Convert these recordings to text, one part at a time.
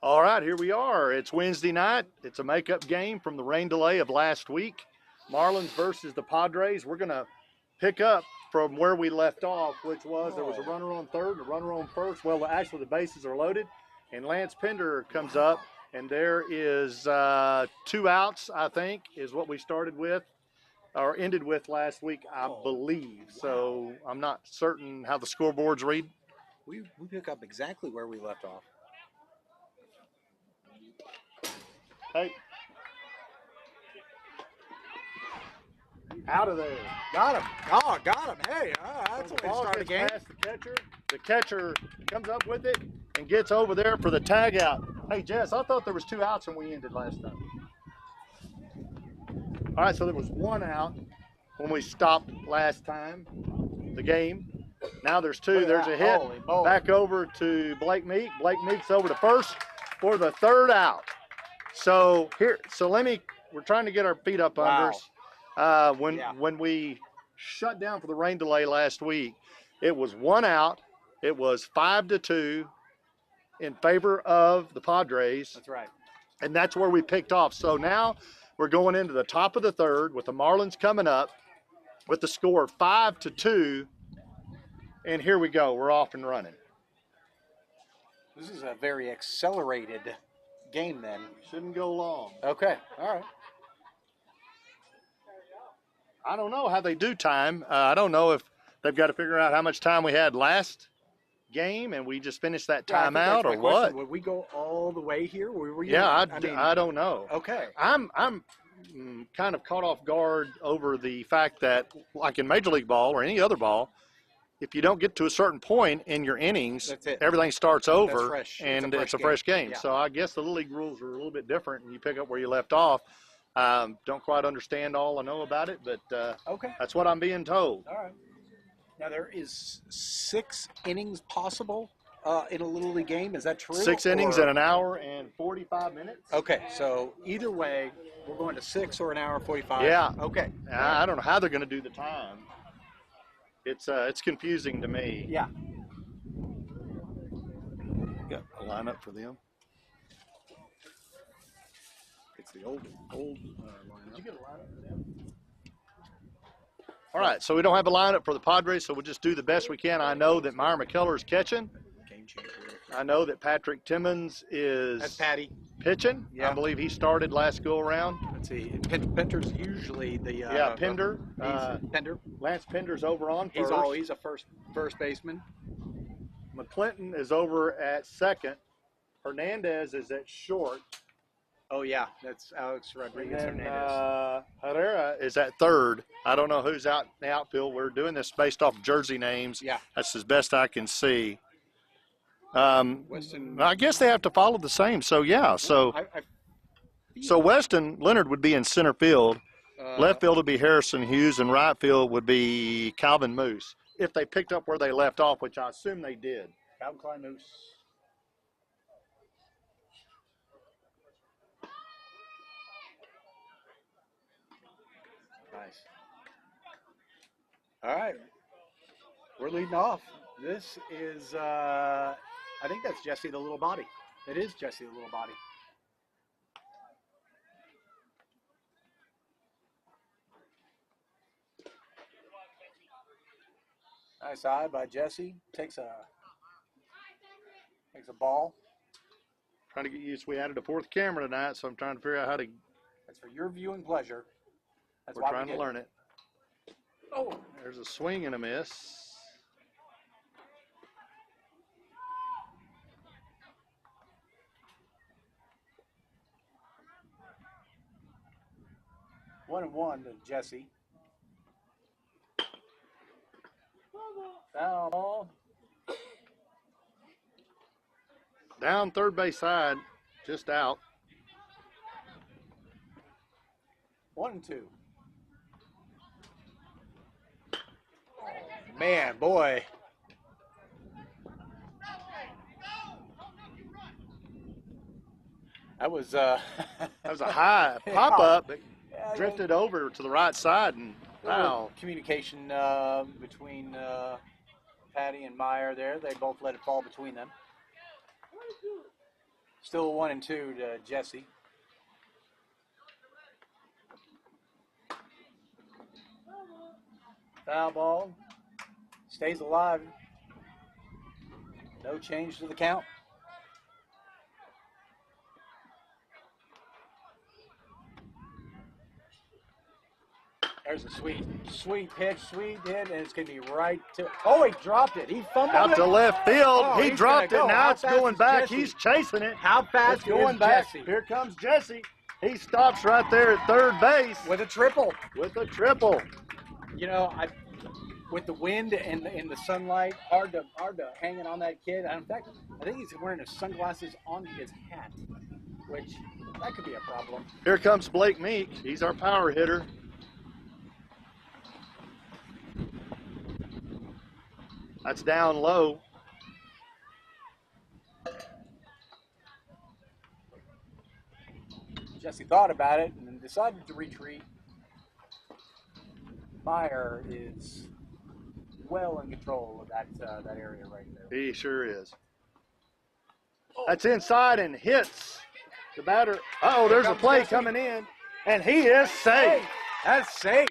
All right, here we are. It's Wednesday night. It's a makeup game from the rain delay of last week. Marlins versus the Padres. We're going to pick up from where we left off, which was there was a runner on third and a runner on first. Well, actually, the bases are loaded, and Lance Pender comes up, and there is 2 outs, I think, is what we started with or ended with last week, I believe. So I'm not certain how the scoreboards read. We pick up exactly where we left off. Hey. Out of there. Got him. Oh, got him. Hey, that's So a way to start a game. past the catcher. The catcher comes up with it and gets over there for the tag out. Hey, Jess, I thought there was 2 outs when we ended last time. All right, so there was 1 out when we stopped last time, the game. Now there's 2. There's a hit. Back over to Blake Meek. Blake Meek's over to first for the 3rd out. So we're trying to get our feet up under us. When we shut down for the rain delay last week, it was 1 out. It was 5-2 in favor of the Padres. That's right. And that's where we picked off. So now we're going into the top of the 3rd with the Marlins coming up with the score 5-2. And here we go. We're off and running. This is a very accelerated game then. Shouldn't go long. Okay. All right. I don't know how they do time. I don't know if they've got to figure out how much time we had last game and we just finished that timeout or what. Would we go all the way here? I don't know. Okay. I'm kind of caught off guard over the fact that, like in Major League Ball or any other ball, if you don't get to a certain point in your innings, everything starts over and it's a fresh game. Yeah. So I guess the Little League rules are a little bit different and you pick up where you left off. Don't quite understand all I know about it, but that's what I'm being told. All right. Now there is 6 innings possible in a Little League game. Is that true? 6 innings in an hour and 45 minutes. Okay, so either way, we're going to 6 or an hour and 45. Yeah. Okay. I don't know how they're going to do the time. It's confusing to me. Yeah. Got a lineup for them. It's the old lineup. Did you get a lineup for them? All right, so we don't have a lineup for the Padres, so we'll just do the best we can. I know that Meyer McKellar is catching. Game changer. I know that Patrick Timmons is That's Patty. Pitching. Yeah. I believe he started last go around. Let's see. Pender's usually the Pender. Pender. Lance Pender's over on first. He's a first baseman. McClinton is over at second. Hernandez is at short. Oh yeah, that's Alex Rodriguez And then, Hernandez. Herrera is at third. I don't know who's out in the outfield. We're doing this based off jersey names. Yeah. That's as best I can see. Weston. I guess they have to follow the same. So yeah. So Weston Leonard would be in center field. Left field would be Harrison Hughes, and right field would be Calvin Moose. If they picked up where they left off, which I assume they did. Calvin Klein Moose. Nice. All right. We're leading off. This is, I think that's Jesse the Little Body. It is Jesse the Little Body. Nice eye by Jesse. Takes a ball. Trying to get used. We added a 4th camera tonight, so I'm trying to figure out how to. That's for your viewing pleasure. That's We're trying to learn it. Oh, there's a swing and a miss. One and one to Jesse. Foul ball. Down third base side, just out. 1-2. Man, boy. That was that was a high pop up that drifted over to the right side, and wow. Communication between Patty and Meyer there. They both let it fall between them. Still 1-2 to Jesse. Foul ball. Stays alive. No change to the count. There's a sweet pitch, sweet hit, and it's going to be right to. Oh, he dropped it. He fumbled Out it. to left field. Oh, He he's dropped gonna it. go. Now How it's fast going is back. Jesse? He's chasing it. How fast It's going is back. Jesse? Here comes Jesse. He stops right there at third base With a triple. with a triple. You know, with the wind and the sunlight, hard to hang it on that kid. In fact, I think he's wearing his sunglasses on his hat, which that could be a problem. Here comes Blake Meek. He's our power hitter. That's down low. Jesse thought about it and then decided to retreat. Meyer is well in control of that area right there. He sure is. That's inside and hits the batter. Uh-oh, there's a play coming in, and he is safe. Hey, that's safe.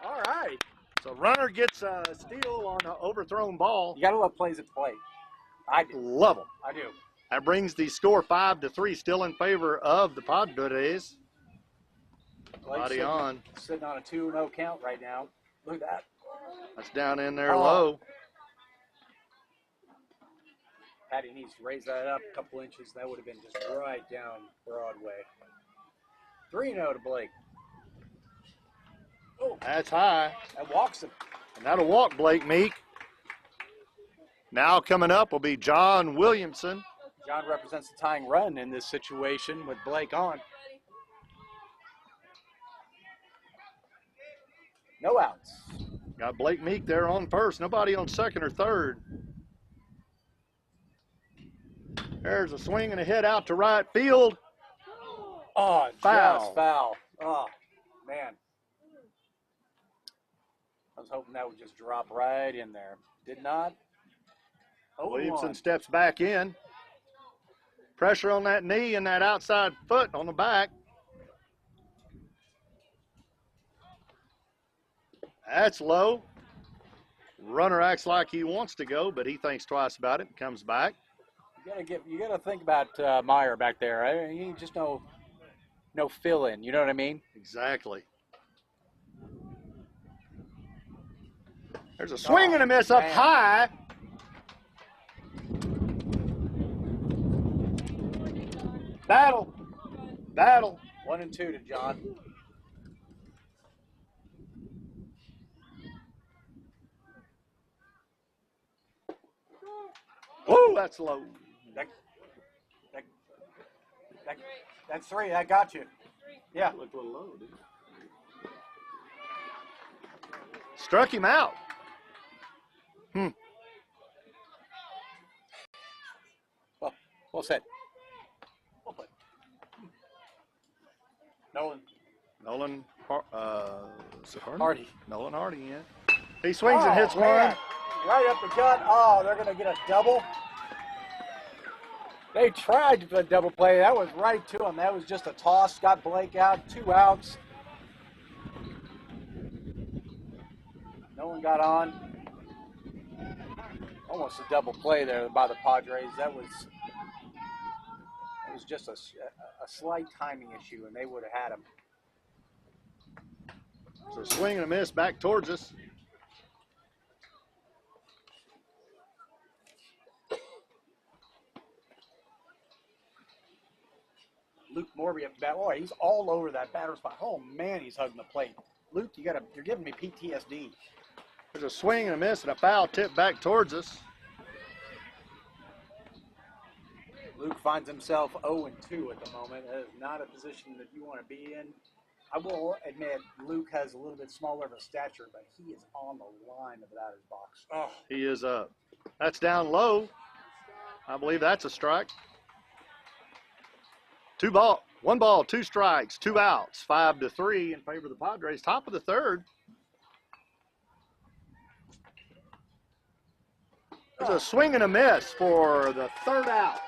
All right. So runner gets a steal on an overthrown ball. You got to love plays at the plate. I do. Love them. I do. That brings the score 5-3, still in favor of the Padres. Body on. Sitting on a 2-0 count right now. Look at that. That's down in there Oh. low. Patty needs to raise that up a couple inches. That would have been just right down Broadway. 3-0 to Blake. Oh, That's high. that walks him. And that'll walk Blake Meek. Now coming up will be John Williamson. John represents the tying run in this situation with Blake on. No outs. Got Blake Meek there on first. Nobody on second or third. There's a swing and a hit out to right field. Oh, Foul. just foul. Oh, man. I was hoping that would just drop right in there. Did not. Williamson steps back in. Pressure on that knee and that outside foot on the back. That's low. Runner acts like he wants to go, but he thinks twice about it and comes back. You gotta think about Meyer back there. He just no fill in. You know what I mean? Exactly. There's a swing and a miss up high. Battle. 1-2 to John. Whoa, that's low. That's 3. That got you. Yeah. Looked a little low, didn't it? Struck him out. Well said. Well played. Nolan Hardy. Nolan Hardy in. He swings and Oh, hits man. one. Right up the gut. Oh, they're going to get a double. They tried to put a double play. That was right to him. That was just a toss. Got Blake out. 2 outs. No one got on. Almost a double play there by the Padres. That was just a slight timing issue, and they would have had him. So swing and a miss back towards us. Luke Morby at the bat. Boy, he's all over that batter's spot. Oh man, he's hugging the plate. Luke, you're giving me PTSD. There's a swing and a miss and a foul tip back towards us. Luke finds himself 0-2 at the moment. That is not a position that you want to be in. I will admit, Luke has a little bit smaller of a stature, but he is on the line of the batter's box. Oh. He is up. That's down low. I believe that's a strike. 1 ball, 2 strikes, 2 outs, 5-3 in favor of the Padres. Top of the third. There's a swing and a miss for the third out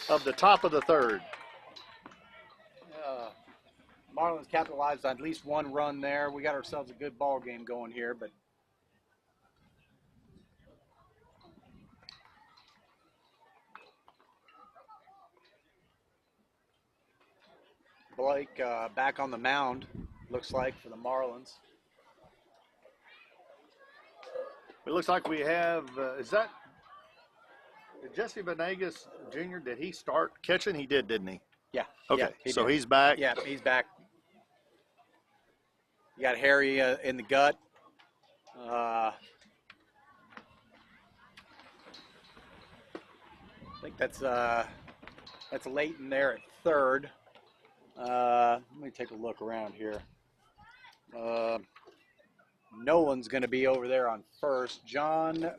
of the top of the third. Marlins capitalized on at least one run there. We got ourselves a good ball game going here, but Blake back on the mound, looks like, for the Marlins. It looks like we have, did Jesse Venegas Jr., did he start catching? He did, didn't he? Yeah. Okay, yeah, so did. he's back. Yeah, he's back. You got Harry in the gut. I think that's Leighton there at third. Let me take a look around here. Nolan's going to be over there on first. John,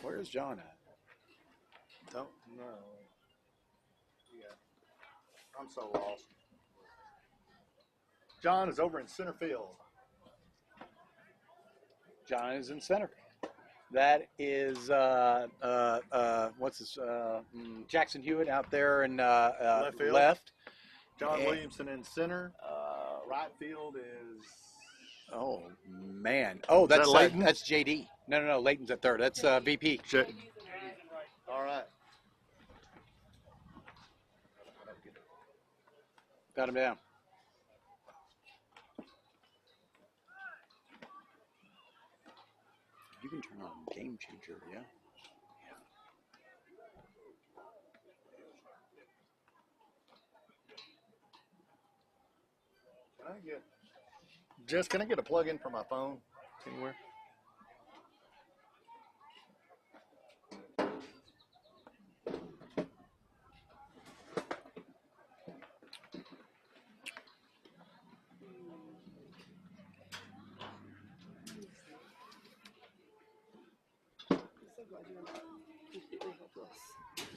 where's John at? Don't know. Yeah. I'm so lost. John is over in center field. John is in center. That is Jackson Hewitt out there in Left field. left. John Williamson in center. Right field is. Oh man! Oh, that's Leighton? that's JD. No, Leighton's at third. That's VP. All right. Got him down. You can turn on Game Changer, yeah? Can I get a plug-in for my phone anywhere?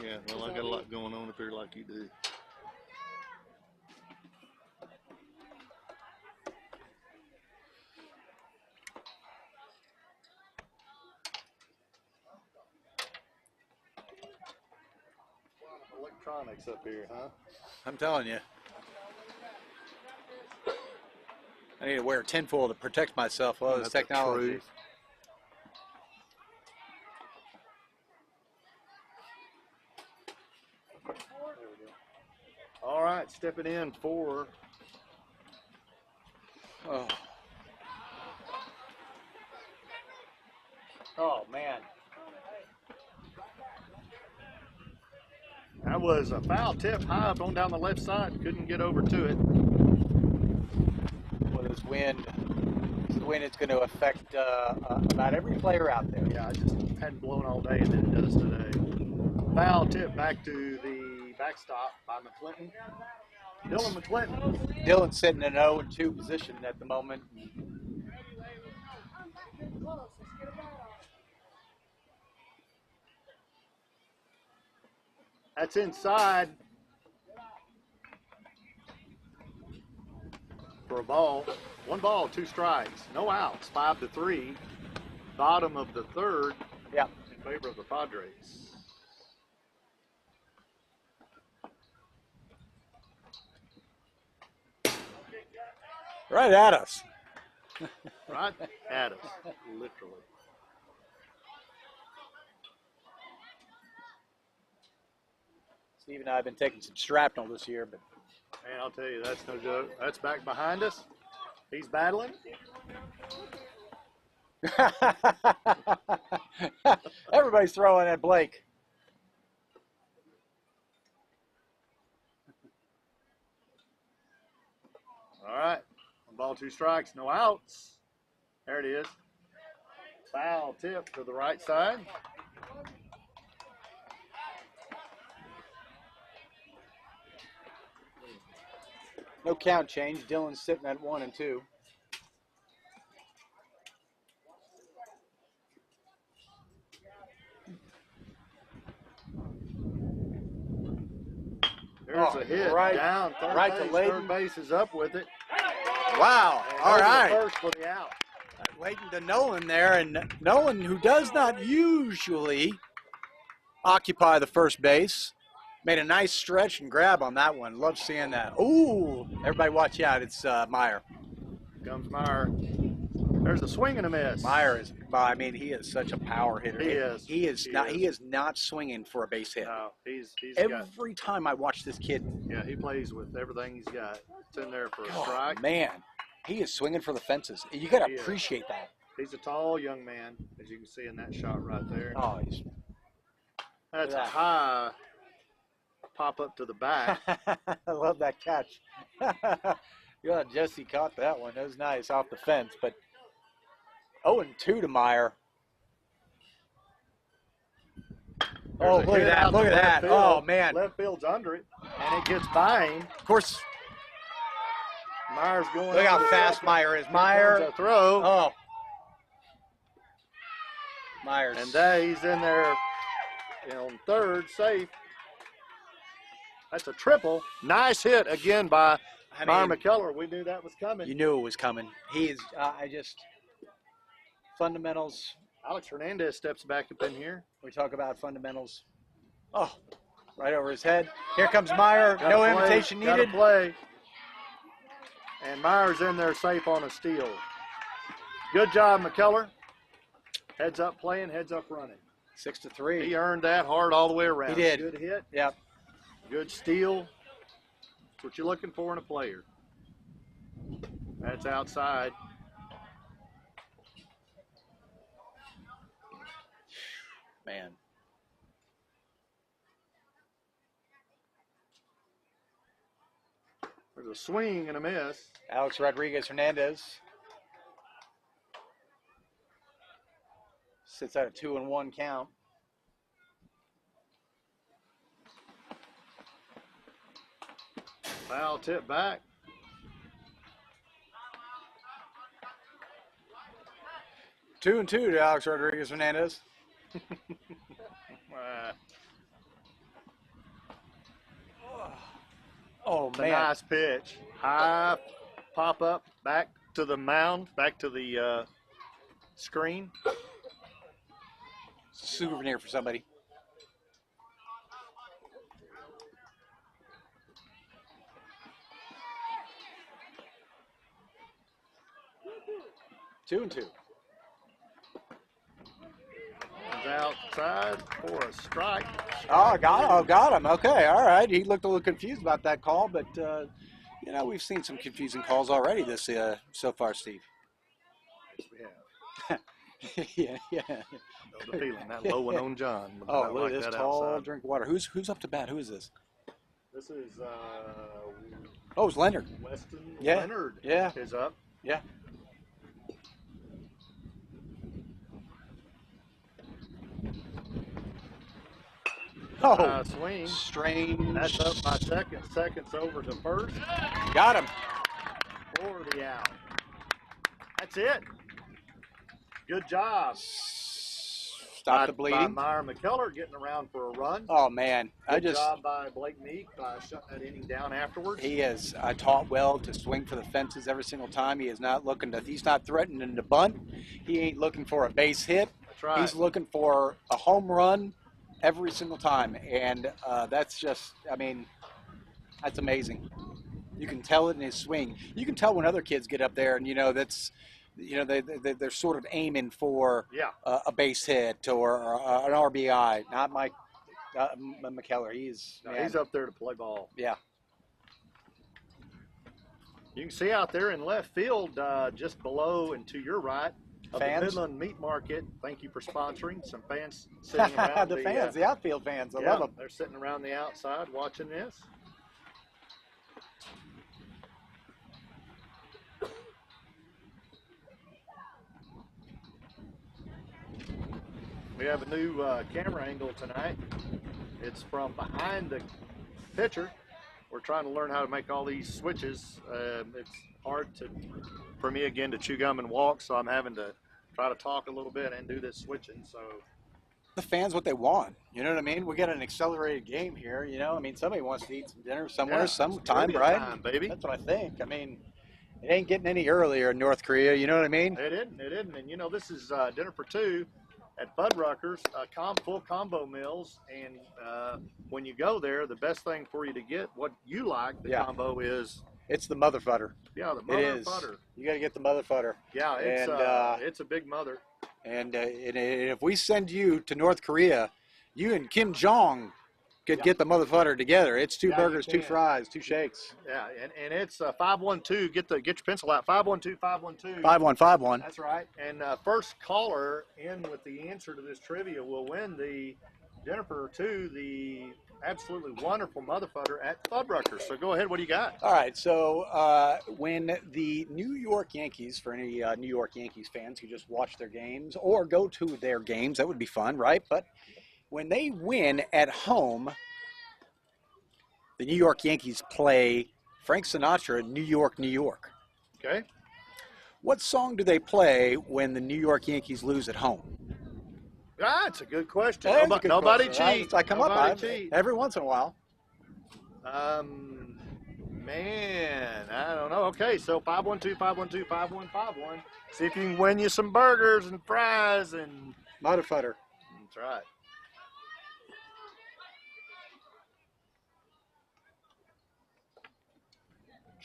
Yeah, well, I got a lot going on up here like you do. Electronics up here, huh? I'm telling you. I need to wear a tinfoil to protect myself with all this technology. All right, stepping in for. Oh man. That was a foul tip high up on down the left side. Couldn't get over to it. Well, this wind is going to affect about every player out there. Yeah, I just hadn't blown all day, and then it does today. Foul tip back to the backstop by McClinton. Dylan McClinton. Dylan's sitting in an 0-2 position at the moment. That's inside for a ball. 1 ball, 2 strikes. No outs, 5-3. Bottom of the third. Yeah. In favor of the Padres. Right at us. Right at us, literally. Steve and I have been taking some shrapnel this year, but Man, I'll tell you, that's no joke. That's back behind us. He's battling. everybody's throwing at Blake. All right. 1 ball, 2 strikes, no outs. There it is. Foul tip to the right side. No count change. Dylan's sitting at 1 and 2. There's a hit right, down third right base. to Leighton. Third base is up with it. Wow. And All over to right. First for the out. Leighton to Nolan there, and Nolan, who does not usually occupy the first base. Made a nice stretch and grab on that one. Love seeing that. Ooh, everybody watch out. It's Meyer. Comes Meyer. There's a swing and a miss. Meyer is, I mean, he is such a power hitter. He is. He is not swinging for a base hit. No, he's Every time I watch this kid. Yeah, he plays with everything he's got. It's in there for a Oh, strike. man, he is swinging for the fences. You got to appreciate that. He's a tall young man, as you can see in that shot right there. Oh, that's a high pop up to the back. I love that catch. Yeah, Jesse caught that one. That was nice off the fence. But 0-2 to Meyer. Oh, look at that. Look at that. Field. Oh, man. Left field's under it, and it gets by him. Of course. Meyer's going. Look how fast Meyer is. Meyer. Throw. Oh. Myers. And he's in there on third, safe. That's a triple. Nice hit again by Meyer McKellar. We knew that was coming. You knew it was coming. He is, fundamentals. Alex Hernandez steps back up in here. We talk about fundamentals. Oh, right over his head. Here comes Meyer. No invitation needed. Play. And Meyer's in there safe on a steal. Good job, McKellar. Heads up playing, heads up running. 6-3. He earned that hard all the way around. He did. Good hit. Yep. Good steal. That's what you're looking for in a player. That's outside. Man. There's a swing and a miss. Alex Rodriguez Hernandez sits at a 2-1 count. Foul tip back. Two and two to Alex Rodriguez Hernandez. Oh, man. Nice pitch. High pop up back to the mound, back to the screen. Souvenir for somebody. Two and two. Outside for a strike. Oh, got him. Okay, all right. He looked a little confused about that call, but, we've seen some confusing calls already this so far, Steve. Yes, we have. Yeah. Know the feeling, that low one on John. Oh, look like at this that tall outside. drink water. Who's up to bat? Who is this? This is it's Leonard. Weston Yeah. Leonard is up. Yeah. Oh, swing. Strange. That's up by seconds over to first. Got him. For the out. That's it. Good job. Stop the bleeding. By Meyer McKellar getting around for a run. Oh, man. Good job by Blake Meek by shutting that inning down afterwards. He is taught well to swing for the fences every single time. He is not he's not threatening to bunt. He ain't looking for a base hit. That's right. He's looking for a home run every single time. And that's just, that's amazing. You can tell it in his swing. You can tell when other kids get up there and, they're sort of aiming for a base hit or an RBI. Not Mike McKellar. He's up there to play ball. Yeah. You can see out there in left field, just below and to your right, of the Midland Meat Market. Thank you for sponsoring. Some fans sitting around the outfield fans. I love them. They're sitting around the outside watching this. We have a new camera angle tonight. It's from behind the pitcher. We're trying to learn how to make all these switches. It's hard for me again to chew gum and walk, so I'm having to try to talk a little bit and do this switching. So the fans what they want. You know what I mean? We got an accelerated game here. Somebody wants to eat some dinner somewhere, sometime, right? Time, baby. That's what I think. It ain't getting any earlier in North Korea. You know what I mean? It isn't. And this is dinner for two. at Fuddruckers, full combo meals, and when you go there, the best thing for you to get what you like, the combo is. It's the mother fudder. Yeah, the mother fudder. You got to get the mother fudder. Yeah, it's a big mother. And if we send you to North Korea, you and Kim Jong could get the mother fudder together. It's 2 burgers, 2 fries, 2 shakes. Yeah, and it's 512. Get your pencil out. 512-512. 5151. That's right. And first caller in with the answer to this trivia will win the Jennifer to the absolutely wonderful mother fudder at Fuddruckers. So go ahead. What do you got? All right. So when the New York Yankees, for any New York Yankees fans who just watch their games or go to their games, that would be fun, right? But when they win at home, the New York Yankees play Frank Sinatra, New York, New York. Okay. What song do they play when the New York Yankees lose at home? That's a good question. Nobody cheat. I come nobody up cheat. Every once in a while. Man, I don't know. Okay, so 512-512-5151. See if you can win you some burgers and fries and Mother fudder. That's right.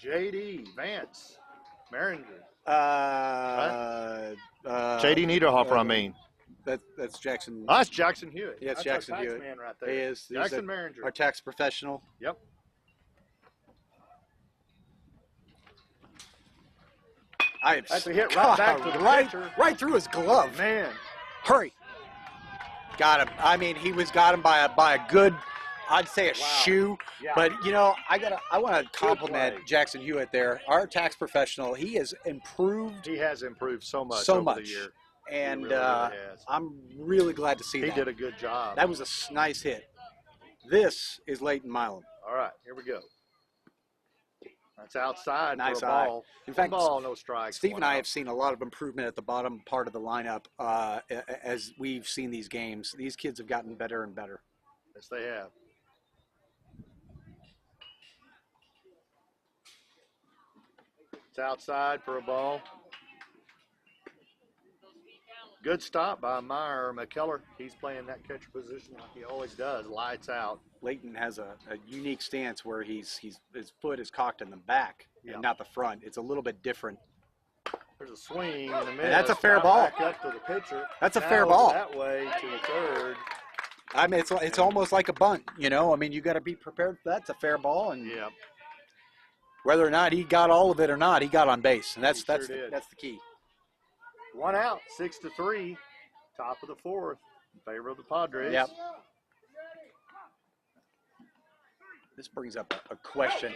JD Vance Maringer. Right? JD Niederhofer, I mean. That's Jackson. Oh, that's Jackson Hewitt. Yeah, it's that's Jackson our tax Hewitt. Man right there. He is. Jackson Maringer. Our tax professional. Yep. That's a hit right back to the pitcher. Right through his glove. Man. Hurry. Got him. I mean, got him by a good, I'd say a shoe. Yeah. But you know, I want to compliment Jackson Hewitt there, our tax professional. He has improved. He has improved so much over the year. And really has. I'm really glad to see that. He did a good job. That was a nice hit. This is Leighton Milam. All right, here we go. That's outside nice for a ball. In fact, ball, no strikes. Steve and I have seen a lot of improvement at the bottom part of the lineup as we've seen these games. These kids have gotten better and better. Yes, they have. It's outside for a ball. Good stop by Meyer McKellar. He's playing that catcher position like he always does. Lights out. Leighton has a unique stance where his foot is cocked in the back and not the front. It's a little bit different. There's a swing and a miss. And that's a fair ball. Back up to the pitcher. That's a fair ball. That way to the third. I mean, it's almost like a bunt, you know. I mean, you got to be prepared for that. It's a fair ball, and whether or not he got all of it or not, he got on base, and that's the key. 1 out, 6-3, top of the fourth, in favor of the Padres. Yep. This brings up a question.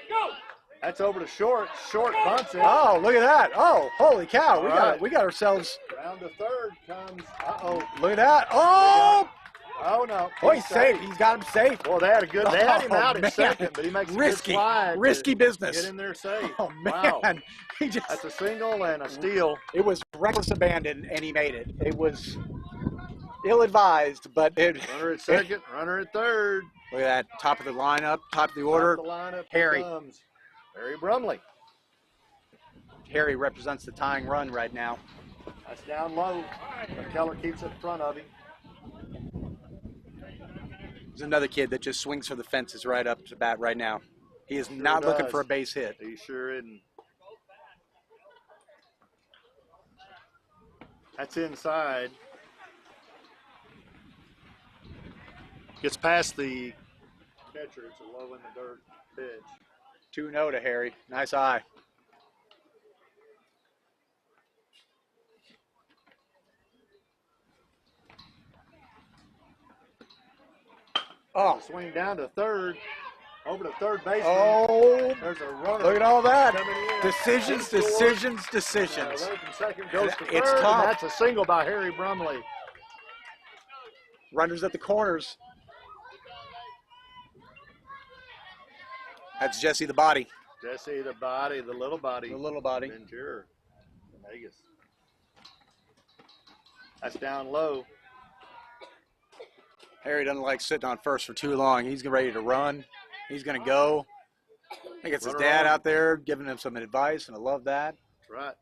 That's over to short. Short bunts it. Oh, look at that! Oh, holy cow! We got ourselves. Round to third comes. Look at that! Oh! Oh no! Oh, he's safe. He's got him safe. Well, they had him out at second, but he makes a good slide. Risky business. Get in there safe. Oh man! Wow. That's a single and a steal. It was reckless abandon, and he made it. It was ill-advised, but runner at second, runner at third. Look at that! Top of the lineup, top of the order. Top of the lineup. Harry Brumley. Harry represents the tying run right now. That's down low. Keller keeps it in front of him. There's another kid that just swings for the fences right up to bat right now. He is not looking for a base hit. He sure isn't. That's inside. Gets past the catcher. It's a low in the dirt pitch. 2-0 to Harry. Nice eye. Oh, swing down to third. Over to third base. Oh, there's a runner. Look at all that. Decisions. Second goes to it's third, tough. And that's a single by Harry Brumley. Runners at the corners. That's Jesse the Body. Jesse the Body, the little body. The little body. Ventura, Vegas. That's down low. Harry doesn't like sitting on first for too long. He's ready to run. He's going to go. I think it's his dad out there giving him some advice, and I love that. That's right.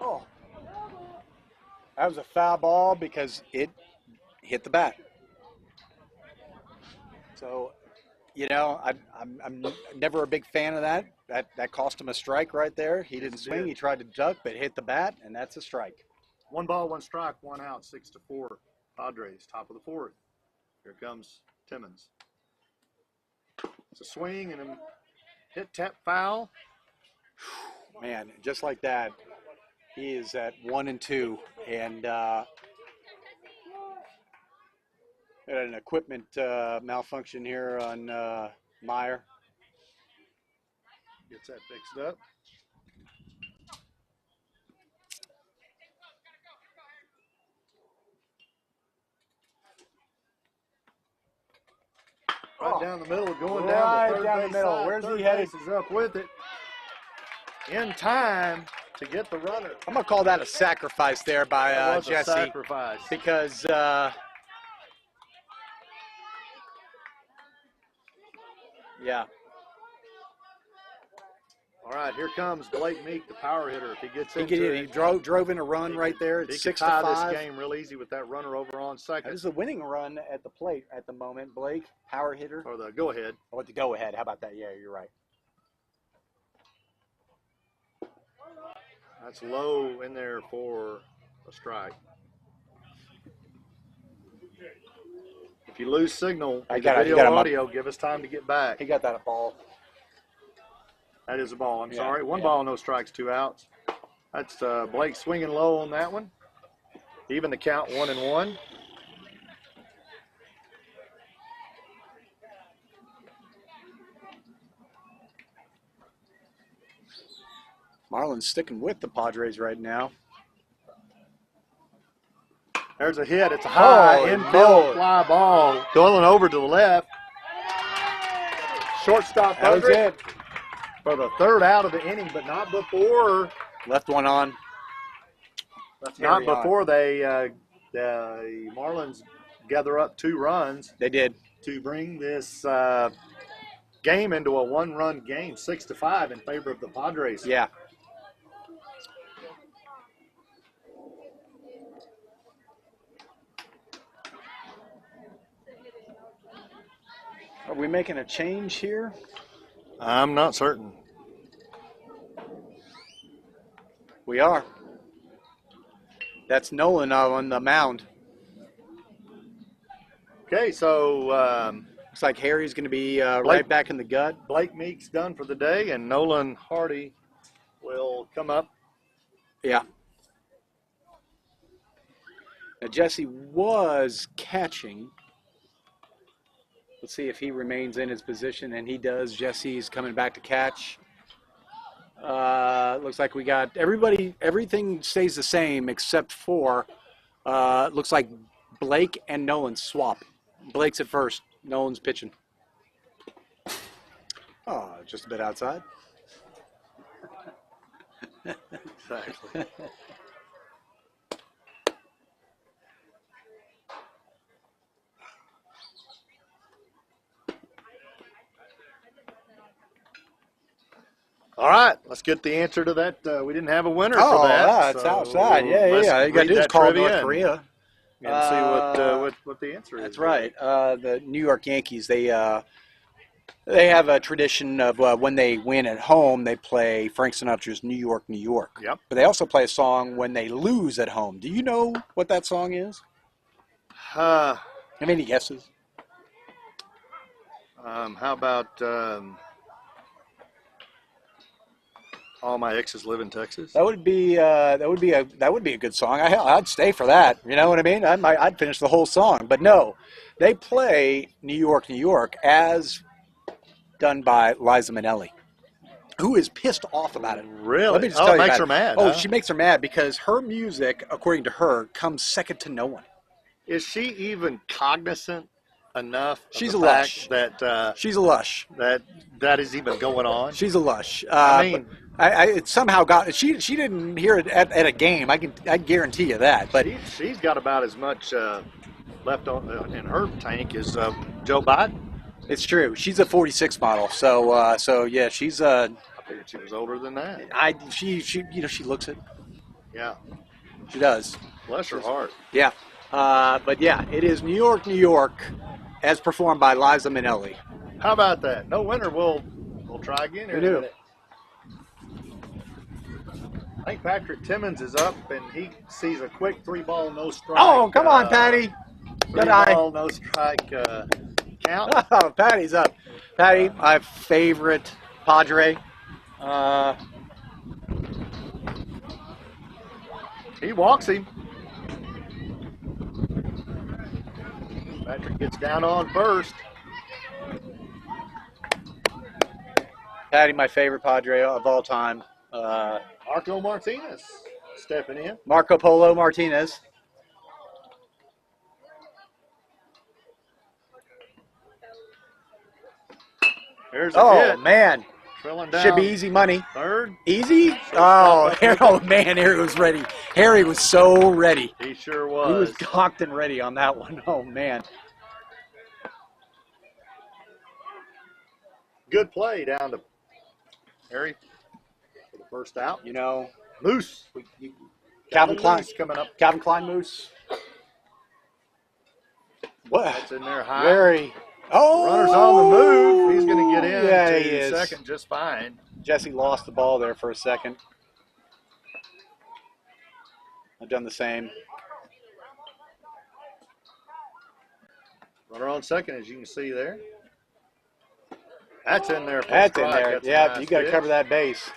Oh. That was a foul ball because it hit the bat. So, I'm never a big fan of that. That cost him a strike right there. He didn't swing. He tried to duck, but hit the bat, and that's a strike. 1 ball, 1 strike, 1 out, 6-4. Padres, top of the 4th. Here comes Timmons. It's a swing and a hit, tap, foul. Man, just like that, he is at 1-2, and had an equipment malfunction here on Meyer. Gets that fixed up. Right down the middle, going down the third down the base middle. side. Where's Third he headed? base is up with it. In time to get the runner. I'm going to call that a sacrifice there by That was Jesse. a sacrifice. Because yeah. All right, here comes Blake Meek, the power hitter. If he gets He into drove in a run right there. It's he could 6-5. tie this game real easy with that runner over on second. That is a winning run at the plate at the moment. Blake, power hitter. Or the go ahead. Oh, the go ahead. How about that? Yeah, you're right. That's low in there for a strike. If you lose signal, video or audio, give us time to get back. He got that a ball. That is a ball. I'm sorry. 1 ball, no strikes, 2 outs. That's Blake swinging low on that one. Even the count, 1-1. Marlins sticking with the Padres right now. There's a hit. It's a high infield fly ball going over to the left. Shortstop That was it. For the 3rd out of the inning, but not before. Left one on. Not before the Marlins gather up 2 runs. They did. To bring this game into a 1-run game, 6-5 in favor of the Padres. Yeah. Are we making a change here? I'm not certain. We are. That's Nolan on the mound. Okay, so looks like Harry's going to be right back in the gut. Blake Meek's done for the day, and Nolan Hardy will come up. Yeah. Now, Jesse was catching. Let's see if he remains in his position, and he does. Jesse's coming back to catch. Looks like we got everything stays the same except for, looks like Blake and Nolan swap. Blake's at first. Nolan's pitching. Oh, just a bit outside. Exactly. All right, let's get the answer to that. We didn't have a winner for that. It's outside. Yeah. You got to do is call North Korea. And see what the answer is. That's right. The New York Yankees, they have a tradition of when they win at home, they play Frank Sinatra's New York, New York. Yep. But they also play a song when they lose at home. Do you know what that song is? Have any guesses? How about All My Exes Live in Texas? That would be a good song. I'd stay for that. You know what I mean? I'd finish the whole song. But no, they play New York, New York as done by Liza Minnelli, who is pissed off about it. Really? Let me just tell you it makes her mad. Oh, she makes her mad because her music, according to her, comes second to no one. Is she even cognizant enough of She's the a fact lush. that she's a lush. That is even going on? She's a lush. I mean, it somehow got. She didn't hear it at a game. I guarantee you that. But she's got about as much left on in her tank as Joe Biden. It's true. She's a 46 model. So yeah, she's I figured she was older than that. She looks it. Yeah. She does. Bless her heart. Yeah. But yeah, it is New York, New York, as performed by Liza Minnelli. How about that? No winner. We'll try again here Who in a knew? minute. I think Patrick Timmons is up, and he sees a quick 3-ball, no strike. Oh, come on, Patty. Good eye. 3-ball, no strike count. Oh, Patty's up. Patty, my favorite Padre. He walks him. Patrick gets down on first. Patty, my favorite Padre of all time. Marco Martinez stepping in. Marco Polo Martinez. There's a hit. Man. Drilling down. Should be easy money. Third. Easy? Oh, man, Harry was ready. Harry was so ready. He sure was. He was cocked and ready on that one. Oh, man. Good play down to Harry for the first out. You know, Moose. Calvin Klein Moose coming up. Calvin Klein Moose. What? That's in there high. Very. Oh, Runner's on the move. He's going to get in yeah, he to is. second just fine. Jesse lost the ball there for a second. I've done the same. Runner on second, as you can see there. That's in there. That's in there. That's Yeah, nice you got to pitch. cover that base.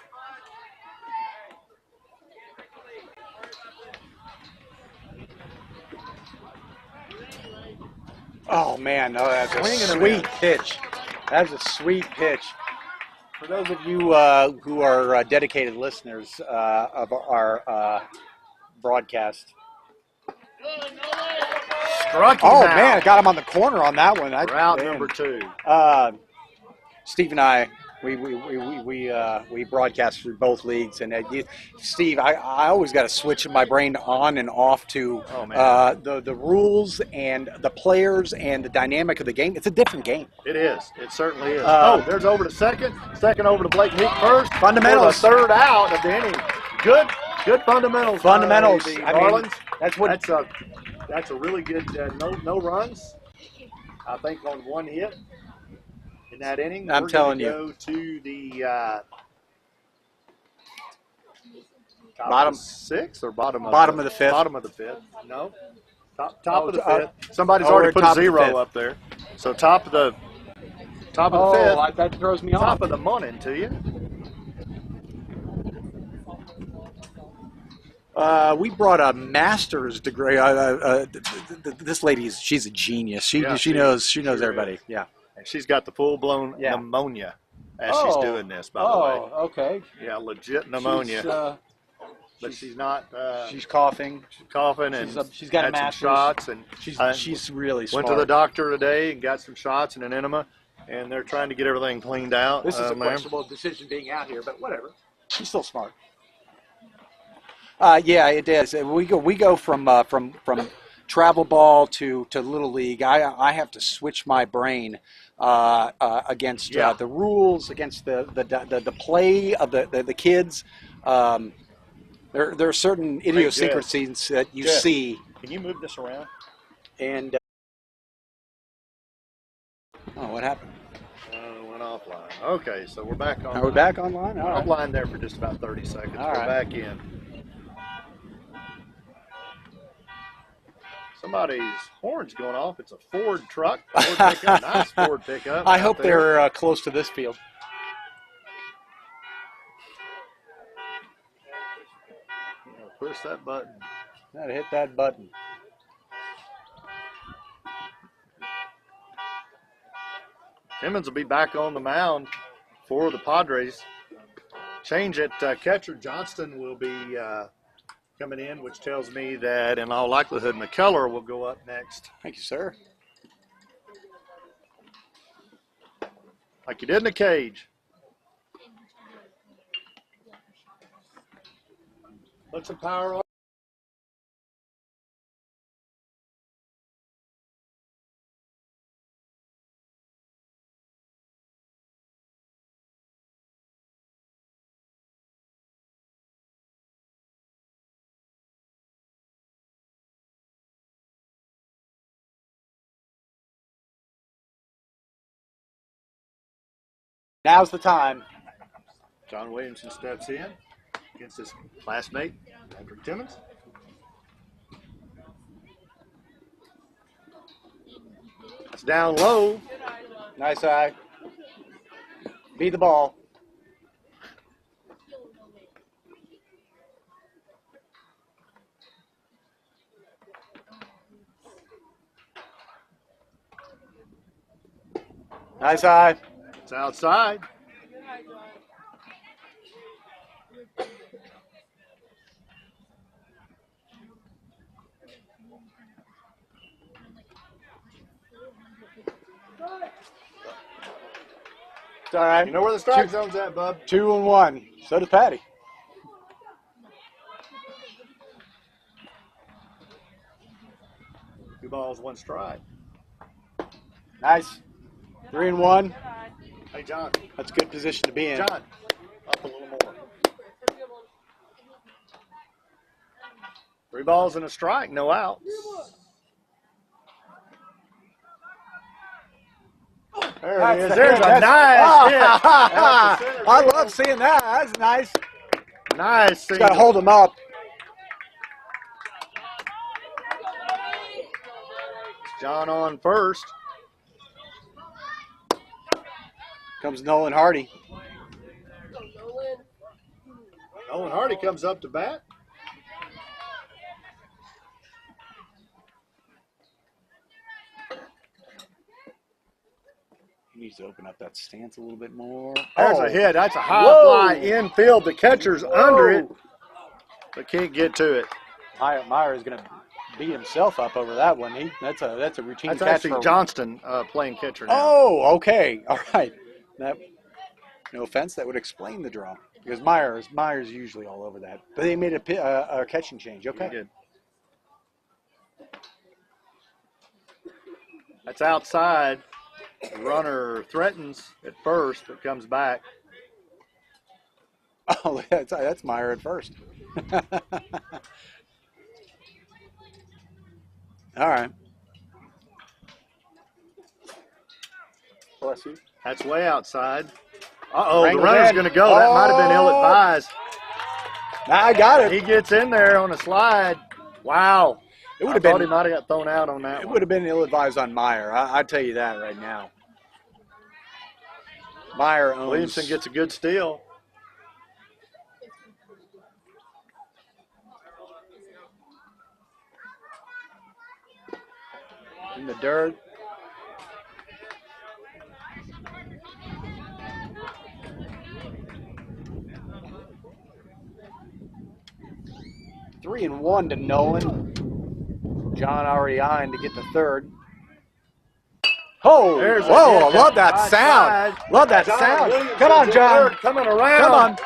Oh, man. Oh, that's a Swinging and a sweet miss. pitch. That's a sweet pitch. For those of you who are dedicated listeners of our broadcast. Struck him Oh, out. man. I got him on the corner on that one. Route Man. number 2. Steve and I, we broadcast through both leagues, and Steve, I always got to switch my brain on and off to the rules and the players and the dynamic of the game. It's a different game. It is. It certainly is. There's over to second. Second over to Blake Meek first. Fundamentals. For the third out of the inning. Good fundamentals. Fundamentals. The I mean, Marlins. That's a really good no runs. I think on one hit in that inning. I'm telling you. Go to the bottom of the sixth or bottom of the fifth. Bottom of the fifth. No. Top of the Oh, fifth. Somebody's already put a top of the 0 fifth. up there. So top of the fifth. That throws me off. Top of the morning to you. We brought a master's degree. This she's a genius. She knows everybody. Is. Yeah. And she's got the full-blown pneumonia as she's doing this, by the way. Oh, okay. Yeah, legit pneumonia. But she's not. She's coughing. She's coughing, and she's got a had some master's. shots, and she's really smart. Went to the doctor today and got some shots and an enema, and they're trying to get everything cleaned out. This is a questionable decision being out here, but whatever. She's still smart. Yeah, it is. We go from travel ball to little league. I have to switch my brain against the rules, against the play of the kids. There are certain idiosyncrasies that you see. Can you move this around? And what happened? Went offline. Okay, so we're back on. Are we back online? All right. Offline there for just about 30 seconds. All we're right. back in. Somebody's horn's going off. It's a Ford truck. Ford pickup. Nice Ford pickup. I hope they're close to this field. Push that button. Gotta hit that button. Timmons will be back on the mound for the Padres. Change at catcher. Johnston will be coming in, which tells me that in all likelihood McKellar will go up next. Thank you, sir. Like you did in the cage. Put some power on. Now's the time. John Williamson steps in against his classmate, Patrick Timmons. That's down low. Nice eye. Beat the ball. Nice eye. It's outside. It's all right. You know where the strike zone's at, bub? 2-1. So does Patty. Two balls, one strike. Nice. 3-1. Hey, John. That's a good position to be in. John, up a little more. 3 balls and a strike, no outs. There it is. There's a nice hit. I love seeing that. That's nice. Nice. Just got to hold him up. John on first. Comes Nolan Hardy. Nolan Hardy comes up to bat. He needs to open up that stance a little bit more. There's a hit. That's a high fly infield. The catcher's under it, but can't get to it. Meyer is going to beat himself up over that one. That's a routine That's catch actually for Johnston playing catcher now. Oh, okay. All right. No offense, that would explain the draw. Because Meyer's usually all over that. But they made a catching change. Okay. He did. That's outside. The runner threatens at first, but comes back. Oh, that's Meyer at first. All right. Bless you. That's way outside. Uh-oh, the Wrangled runner's in. going to go. That might have been ill-advised. I got it. He gets in there on a slide. Wow. It would I have thought been. he might have got thrown out on that It one. would have been ill-advised on Meyer. I tell you that right now. Meyer owns. Williamson gets a good steal. In the dirt. Three and one to Nolan. John already eyeing to get the third. Oh, There's a whoa, hit. I love that Outside. sound. Love that John sound. Williamson's Come on, in John. third, coming around. Come on.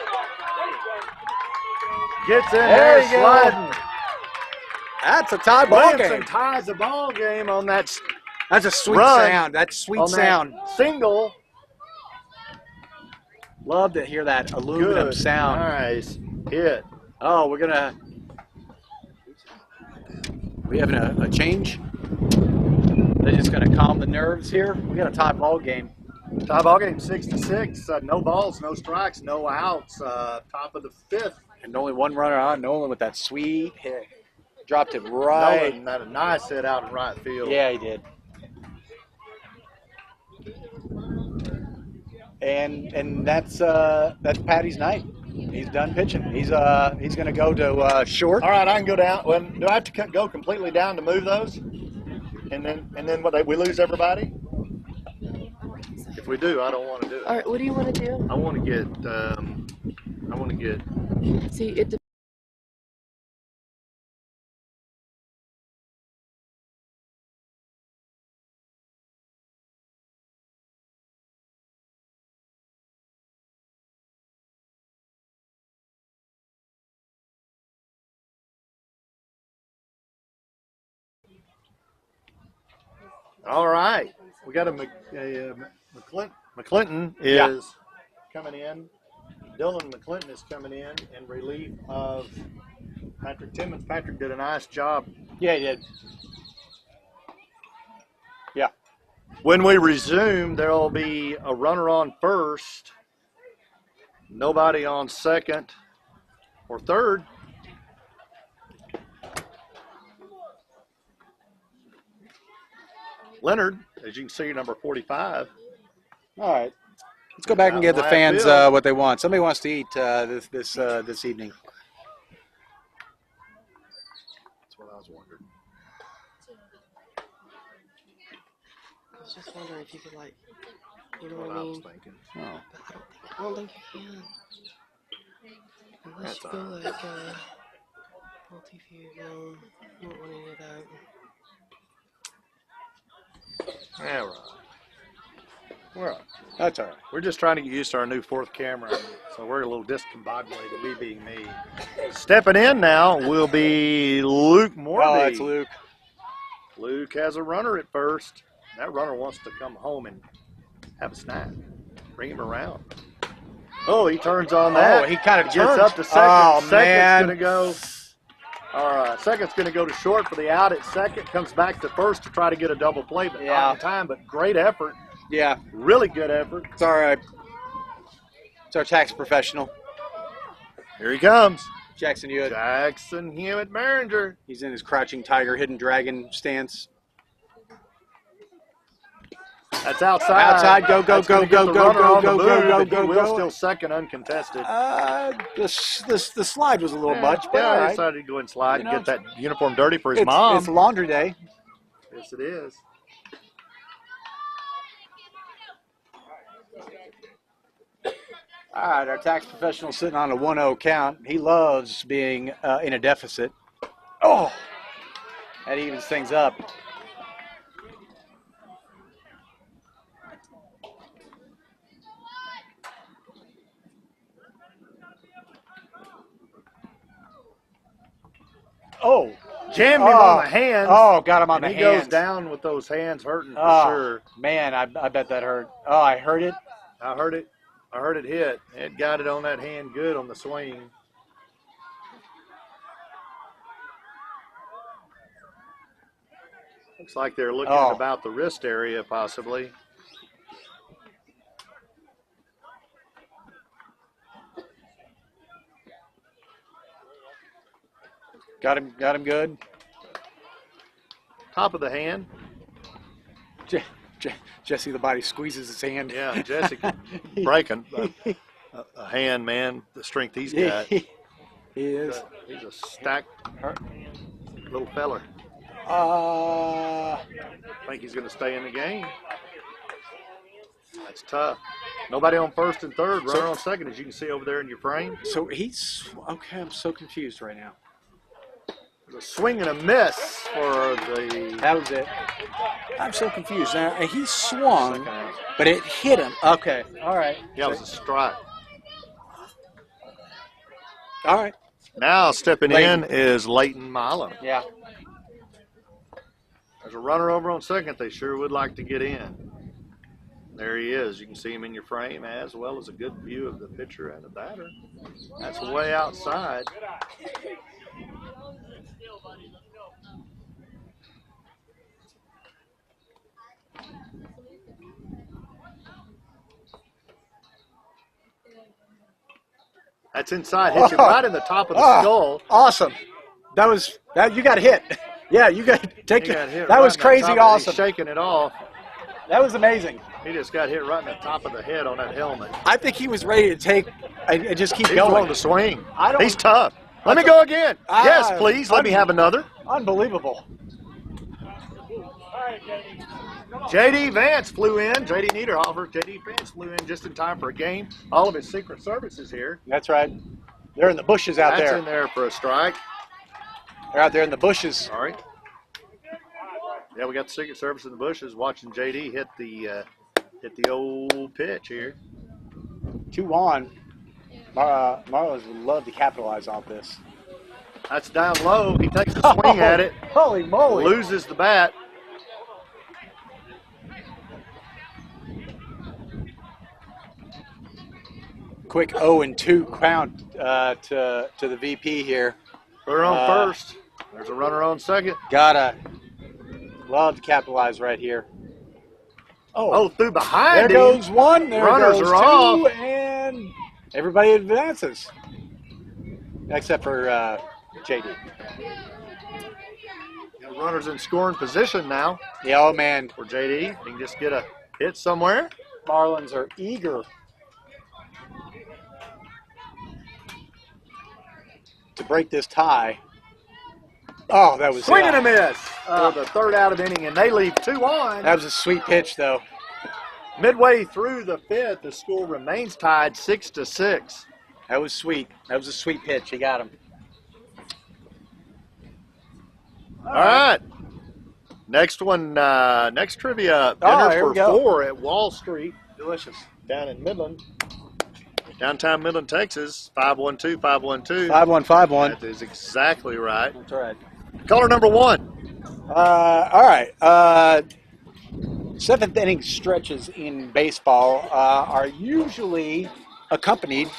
Gets in There there, you go. sliding. That's a tie ball Williamson game. ties the ball game on that That's a sweet run. sound. That's sweet on that sound. single. Love to hear that aluminum Good. sound. Nice hit. Oh, we having a change? They're just gonna calm the nerves here. We got a tie ball game. Tie ball game 6-6. No balls, no strikes, no outs. Top of the fifth. And only one runner on. Nolan with that sweet hit. Dropped it right. Nolan had a nice hit out in right field. Yeah, he did. And that's Patty's night. He's done pitching. He's gonna go to short. All right, I can go down. Well, do I have to go completely down to move those? And then what? We lose everybody? If we do, I don't want to do it. All right, what do you want to do? I want to get. See, it All right, we got McClinton is coming in. Dylan McClinton is coming in relief of Patrick Timmons. Patrick did a nice job. Yeah, he did. Yeah. When we resume, there will be a runner on first, nobody on second or third. Leonard, as you can see, number 45. All right. Let's go back and give the fans what they want. Somebody wants to eat this evening. That's what I was wondering. I was just wondering if you could, like, you know What what I I was mean? thinking. Oh. But I don't think you can. Unless That's you go all right. like multi-view, no, you don't want any of that. Yeah, right. Well, That's all right. we're just trying to get used to our new fourth camera, so we're a little discombobulated, we being me. Stepping in now will be Luke Morby. Oh, that's Luke. Luke has a runner at first. That runner wants to come home and have a snack. Bring him around. Oh, he turns on that. Oh, he kind of gets turns. up to second. Oh, Second's man. going to go. Second's going to go to short for the out at second. Comes back to first to try to get a double play, but not in time. But great effort. Yeah. Really good effort. It's all right. It's our tax professional, Here he comes. Jackson Hewitt. Jackson Hewitt Behringer. He's in his crouching tiger, hidden dragon stance. That's outside. Outside, go, That's go, gonna get go, the go, runner go, on the go, move, go, go, but go, he will go. still second uncontested. The slide was a little much, but yeah, all he right. decided to go and slide You and know, get that uniform dirty for his It's mom. laundry day. Yes, it is. All right, our tax professional sitting on a 1-0 count. He loves being in a deficit. Oh, that evens things up. Oh, jammed him on the hands. Oh, got him on and the he hands. goes down with those hands hurting for Oh, sure. man, I bet that hurt. Oh, I heard it. I heard it. I heard it hit. It got it on that hand good on the swing. Looks like they're looking at about the wrist area, possibly. Got him good. Top of the hand. Jesse the body squeezes his hand. Yeah, Jesse breaking a hand, man. The strength he's got. He is. He's a stacked little feller. Uh, I think he's going to stay in the game. That's tough. Nobody on first and third, runner on second, as you can see over there in your frame. So he's okay. I'm so confused right now. A swing and a miss for the. That was it. I'm so confused. He swung, second out. but it hit him. Okay. All right. Yeah, it was a strike. All right. Now stepping Leighton. in is Leighton Milo. Yeah. There's a runner over on second. They sure would like to get in. There he is. You can see him in your frame, as well as a good view of the pitcher and the batter. That's way outside. That's inside. Hits him right in the top of the skull. Awesome. That you got hit. Yeah, you got take He got hit that right was in the crazy top of it. awesome. He's shaking it off. That was amazing. He just got hit right in the top of the head on that helmet. I think he was ready to take and just keep He's going. willing to swing. I don't- He's tough. Let me go again. Yes, Ah, please. Let me have another. Unbelievable. J.D. Vance flew in. J.D. Niederhofer. J.D. Vance flew in just in time for a game. All of his Secret Service is here. That's right. They're in the bushes out That's there. in there for a strike. They're out there in the bushes. All right. Yeah, we got the Secret Service in the bushes watching J.D. hit the old pitch here. 2-1. Marlins would love to capitalize off this. That's down low. He takes a swing at it. Holy moly. Loses the bat. Quick 0-2 count to the VP here. Runner on first. There's a runner on second. Gotta love to capitalize right here. Oh, through behind there him. goes one. There Runners goes are two, off. and everybody advances, except for JD. Got runners in scoring position now Yeah, oh man, for JD. He can just get a hit somewhere. Marlins are eager to break this tie. Oh, that was Swing and a miss for the third out of the inning, and they leave 2 on. That was a sweet pitch, though. Midway through the 5th, the score remains tied 6-6. That was sweet. That was a sweet pitch. He got him. All right. Next one, next trivia. Oh, Dinner here for we go. 4 at Wall Street, Delicious. down in Midland. Downtown Midland, Texas, 512-512. 5-1-5-1. That is exactly right. That's right. Caller number 1. All right. 7th inning stretches in baseball are usually accompanied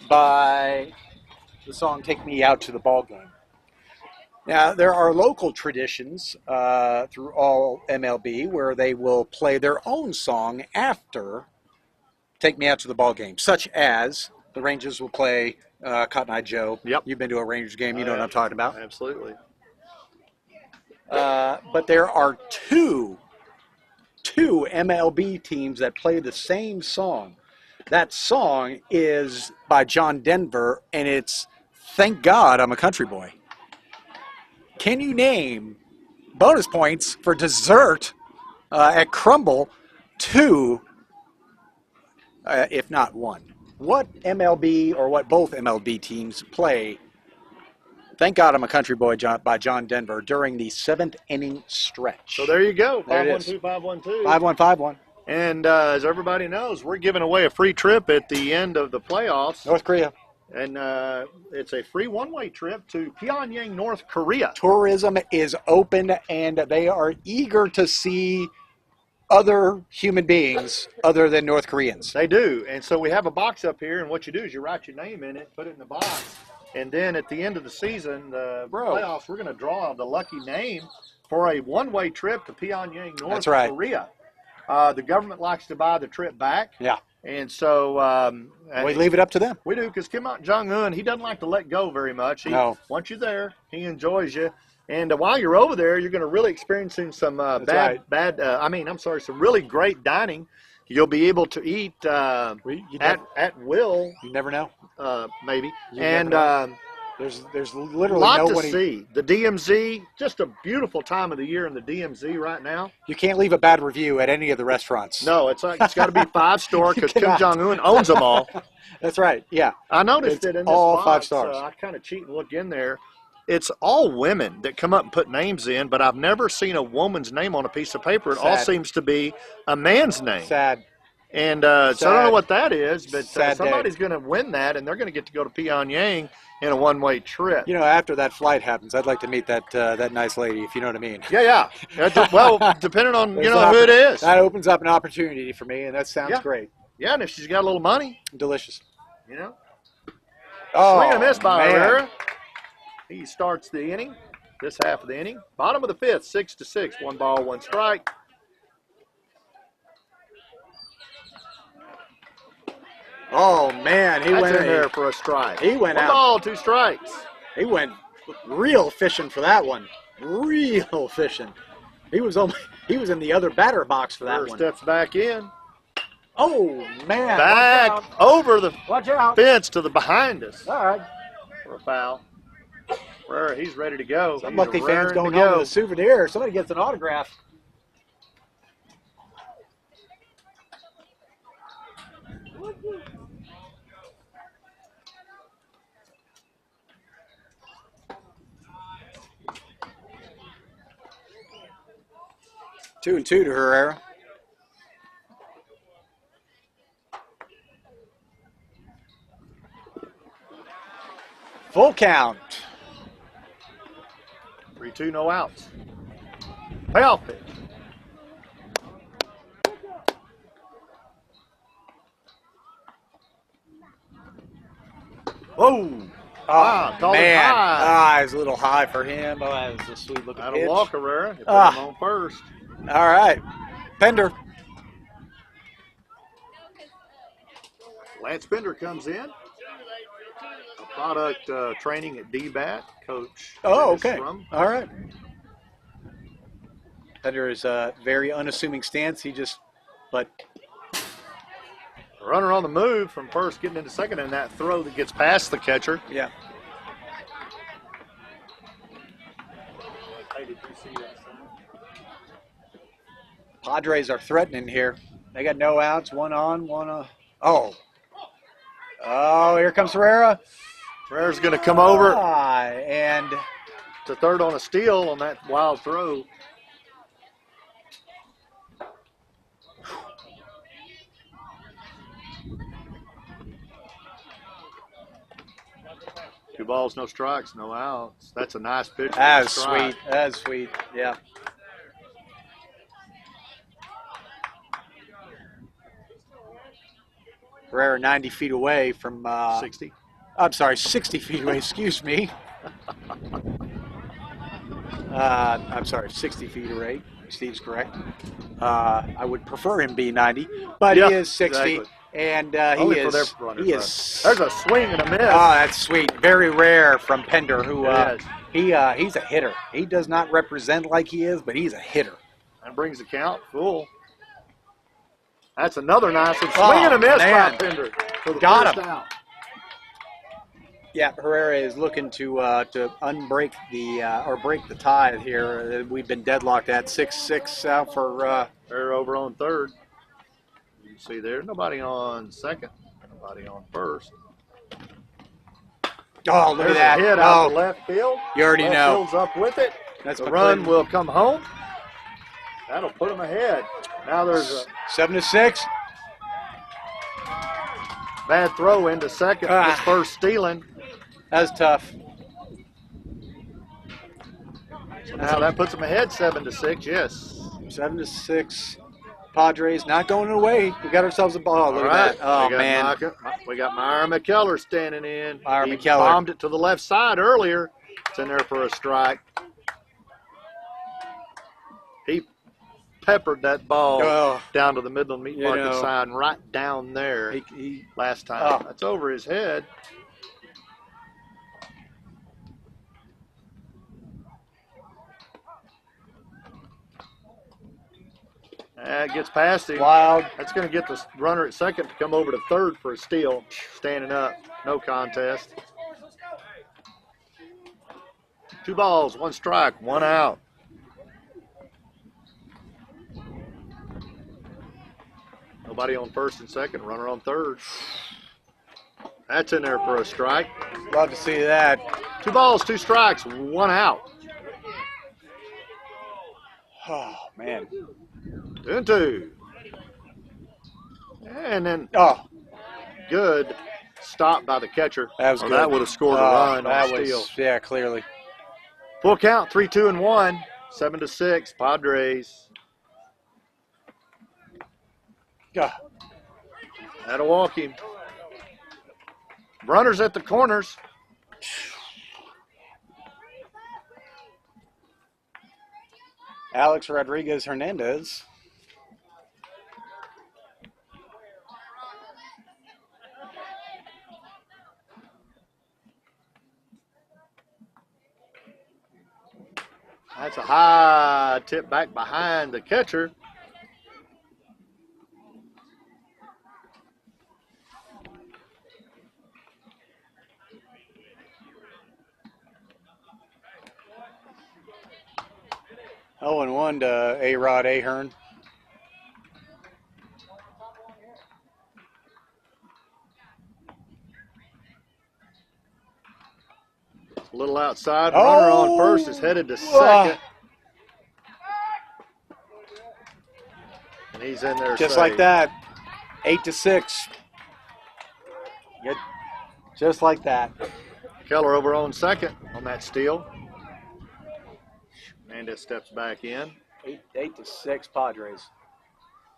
by the song "Take Me Out to the Ball Game." Now, there are local traditions through all MLB where they will play their own song after "Take Me Out to the Ball Game," such as the Rangers will play Cotton Eye Joe. Yep. You've been to a Rangers game, you know what I'm talking about. Absolutely. But there are two MLB teams that play the same song. That song is by John Denver, and it's "Thank God I'm a Country Boy." Can you name, bonus points for dessert at Crumble, 2, if not 1? What MLB or what both MLB teams play "Thank God I'm a Country Boy" by John Denver during the 7th inning stretch? So there you go. There it is. 512-512. 5-1-5-1. And as everybody knows, we're giving away a free trip at the end of the playoffs. North Korea. And it's a free one-way trip to Pyongyang, North Korea. Tourism is open, and they are eager to see other human beings other than North Koreans. They do. And so we have a box up here, and what you do is you write your name in it, put it in the box, and then at the end of the season, the playoffs, we're going to draw the lucky name for a one-way trip to Pyongyang, North Korea. The government likes to buy the trip back. Yeah. And so we leave it up to them. We do, because Kim Jong-un, he doesn't like to let go very much. Once you're there, he enjoys you. And while you're over there, you're going to really experiencing some some really great dining. You'll be able to eat at will. You never know. Maybe. There's literally a lot no to one. See. The DMZ, just a beautiful time of the year in the DMZ right now. You can't leave a bad review at any of the restaurants. No, it's got to be 5-star because Kim Jong-un owns them all. That's right. Yeah. I noticed that in this all box, 5 stars. I kind of cheat and look in there. It's all women that come up and put names in, but I've never seen a woman's name on a piece of paper. It all seems to be a man's name. Sad. And so I don't know what that is, but somebody's day. going to win that, and they're going to get to go to Pyongyang in a one-way trip. You know, after that flight happens, I'd like to meet that nice lady, if you know what I mean. Yeah. Well, depending on who it is. That opens up an opportunity for me, and that sounds great. Yeah, and if she's got a little money. Delicious. You know. Oh, swing and a miss by man. Herrera. He starts the inning, this half of the inning. Bottom of the 5th, 6-6. 1 ball, 1 strike. Oh man, he went in there for a strike. He went out. 1 ball, 2 strikes. He went real fishing for that one. Real fishing. He was in the other batter box for that Herrera one. steps back in. Oh man! Back over the Watch out. fence to the behind us All right. for a foul. Herrera, he's ready to go. Some He's lucky fans raring going to home go. with a souvenir. Somebody gets an autograph. Two and two to Herrera. Full count. 3-2, no outs. Payoff pitch. Whoa. Oh, called it man. high. It was a little high for him. Oh, that was a sweet looking That'll pitch. walk, Herrera. You put him on first. All right. Pender. Lance Bender comes in. A product training at DBAT, coach. Oh, Dennis okay. Strum. All right. Under his very unassuming stance, but Runner on the move from first getting into second, and that throw that gets past the catcher. yeah. Hey, did you see that? Padres are threatening here. They got no outs, one on, one on. Oh. Oh, here comes Herrera. Herrera's going to come over And to third on a steal on that wild throw. Two balls, no strikes, no outs. That's a nice pitch. that's sweet. That's sweet. Yeah. Herrera 90 feet away from 60. I'm sorry, 60 feet away, excuse me. I'm sorry, 60 feet away. Steve's correct. I would prefer him be 90, but Yeah, he is 60, exactly. and Only he for their is. runners, He right. is. There's a swing and a miss. Oh, that's sweet. Very rare from Pender, who Yes. he's a hitter. He does not represent like he is, but he's a hitter. That brings the count full. That's another nice one. Oh, Swing and a miss man. by Pender. For the Got first him. out. Yeah, Herrera is looking to unbreak or break the tie here. We've been deadlocked at 6-6 out for. They're over on third. You can see there, nobody on second, nobody on first. Oh, look There's at that! a hit out Oh, to left field. you already Left know. field's up with it. That's The McClinton. run will come home. That'll put them ahead. Now there's a 7-6. bad throw into second. His first stealing. That's tough. Now that puts them ahead 7-6. Yes. 7-6. Padres not going away. We got ourselves a ball. Look All at right. that. Oh, we got man. We got Myra McKellar standing in. Myra He McKellar. bombed it to the left side earlier. It's in there for a strike. He peppered that ball Oh, down to the Midland Meat You Market know. sign right down there he last time. Oh. That's over his head. That gets past him. wild. That's going to get the runner at second to come over to third for a steal. Standing up. No contest. 2 balls, 1 strike, 1 out. Nobody on first and second. Runner on third. That's in there for a strike. Love to see that. 2 balls, 2 strikes, 1 out. Oh, man. 2-2. And then Oh, good stop by the catcher. that was Or good. That would have scored a run that on a steal. was, yeah, clearly. Full count, 3-2-1, 7-6, Padres. Yeah. That'll walk him. Runners at the corners. Alex Rodriguez Hernandez. That's a high tip back behind the catcher. Oh, and 1 to A-Rod Ahern. A little outside. Runner on first is headed to second. And he's in there Just safe. like that. 8-6. Good. Just like that. Keller over on second on that steal. Hernandez steps back in. 8-6 Padres.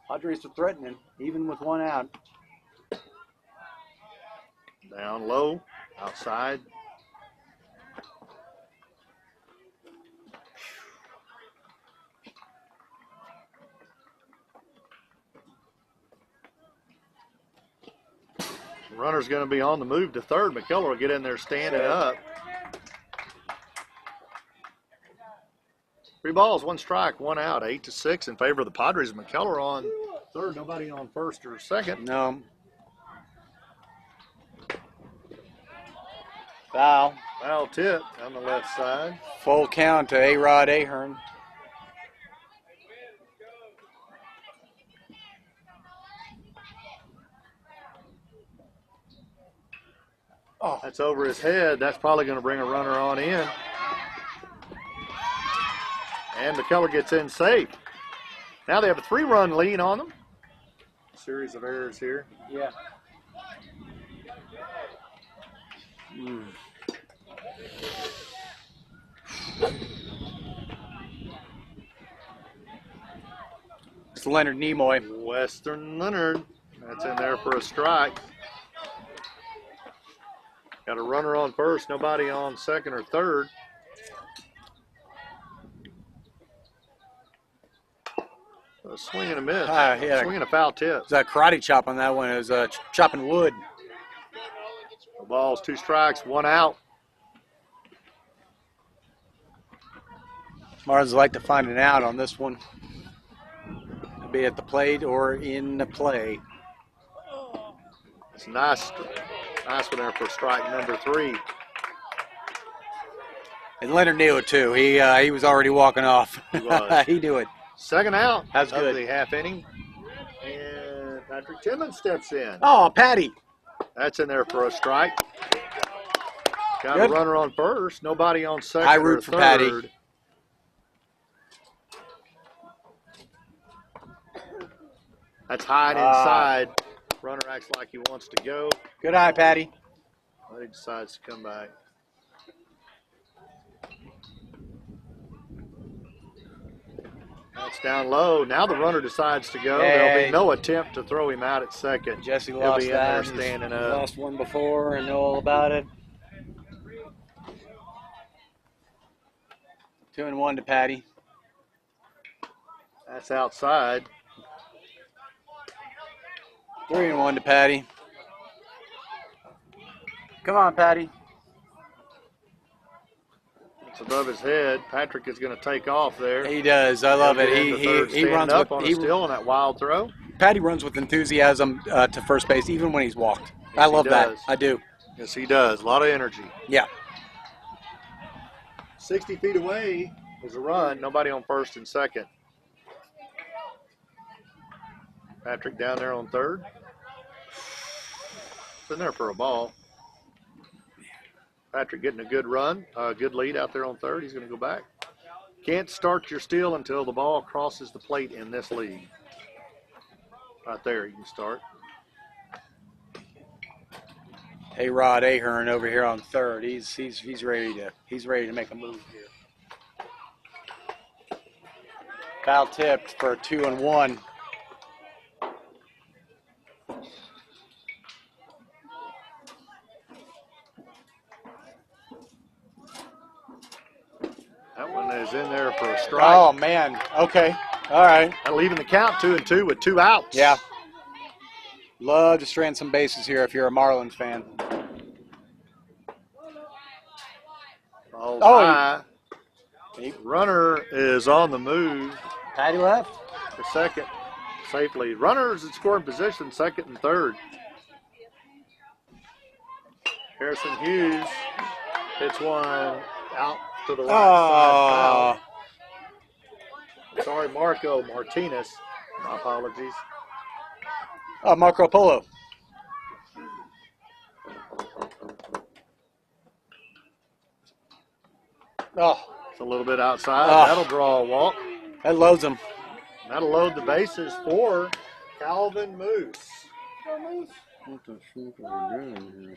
Padres are threatening, even with 1 out. Down low, outside. Runner's going to be on the move to third. McKellar will get in there standing up. 3 balls, 1 strike, 1 out. 8-6 in favor of the Padres. McKellar on third. Nobody on first or second. No. Foul. Foul tip on the left side. Full count to A-Rod Ahern. Oh, that's over his head. That's probably going to bring a runner on in. And McKellar gets in safe. Now they have a 3-run lead on them. Series of errors here. Yeah. It's Leonard Nimoy. Western Leonard. That's in there for a strike. Got a runner on first, nobody on second or third. A swing and a miss. Yeah. Swing and a foul tip. It was a karate chop on that one. It was chopping wood. The ball's 2 strikes, 1 out. Marlins like to find an out on this one. Be at the plate or in the play. It's nice one there for strike number 3. And Leonard knew it too. He was already walking off. He was. He knew it. Second out That's of good. the half inning. And Patrick Timmons steps in. Oh, Patty. That's in there for a strike. Got Good. a runner on first, nobody on second I or root for third. Patty. That's high and inside. Runner acts like he wants to go, Good eye, Patty. but he decides to come back. That's down low. Now the runner decides to go. There'll Hey. be no attempt to throw him out at second. Jesse He'll lost be in there that. standing He's up. lost one before and know all about it. 2-1 to Patty. That's outside. 3-1 to Patty. Come on, Patty. It's above his head. Patrick is going to take off there. He does. I love He'll it. get into third, He standing runs up with on a steal on that wild throw. Patty runs with enthusiasm to first base, even when he's walked. Yes, I love he that. does. I do. Yes, he does. A lot of energy. Yeah. 60 feet away is a run. Nobody on first and second. Patrick down there on third. It's in there for a ball. Patrick getting a good run, a good lead out there on third. He's going to go back. Can't start your steal until the ball crosses the plate in this league. Right there, you can start. A-Rod Ahern over here on third. He's ready to make a move here. Foul tipped for a 2-1. That one is in there for a strike. Oh man. Okay. All right. And leaving the count 2-2 with 2 outs. Yeah. Love to strand some bases here if you're a Marlins fan. Ball Oh, high. Runner is on the move Patty left. for second safely. Runners in scoring position, second and third. Harrison Hughes hits one out to the right side. Oh. Foul. Sorry, Marco Martinez. My apologies. Marco Polo. Oh, It's a little bit outside. Oh. That'll draw a walk. that loads him. That'll load the bases for Calvin Moose. What the fuck are we doing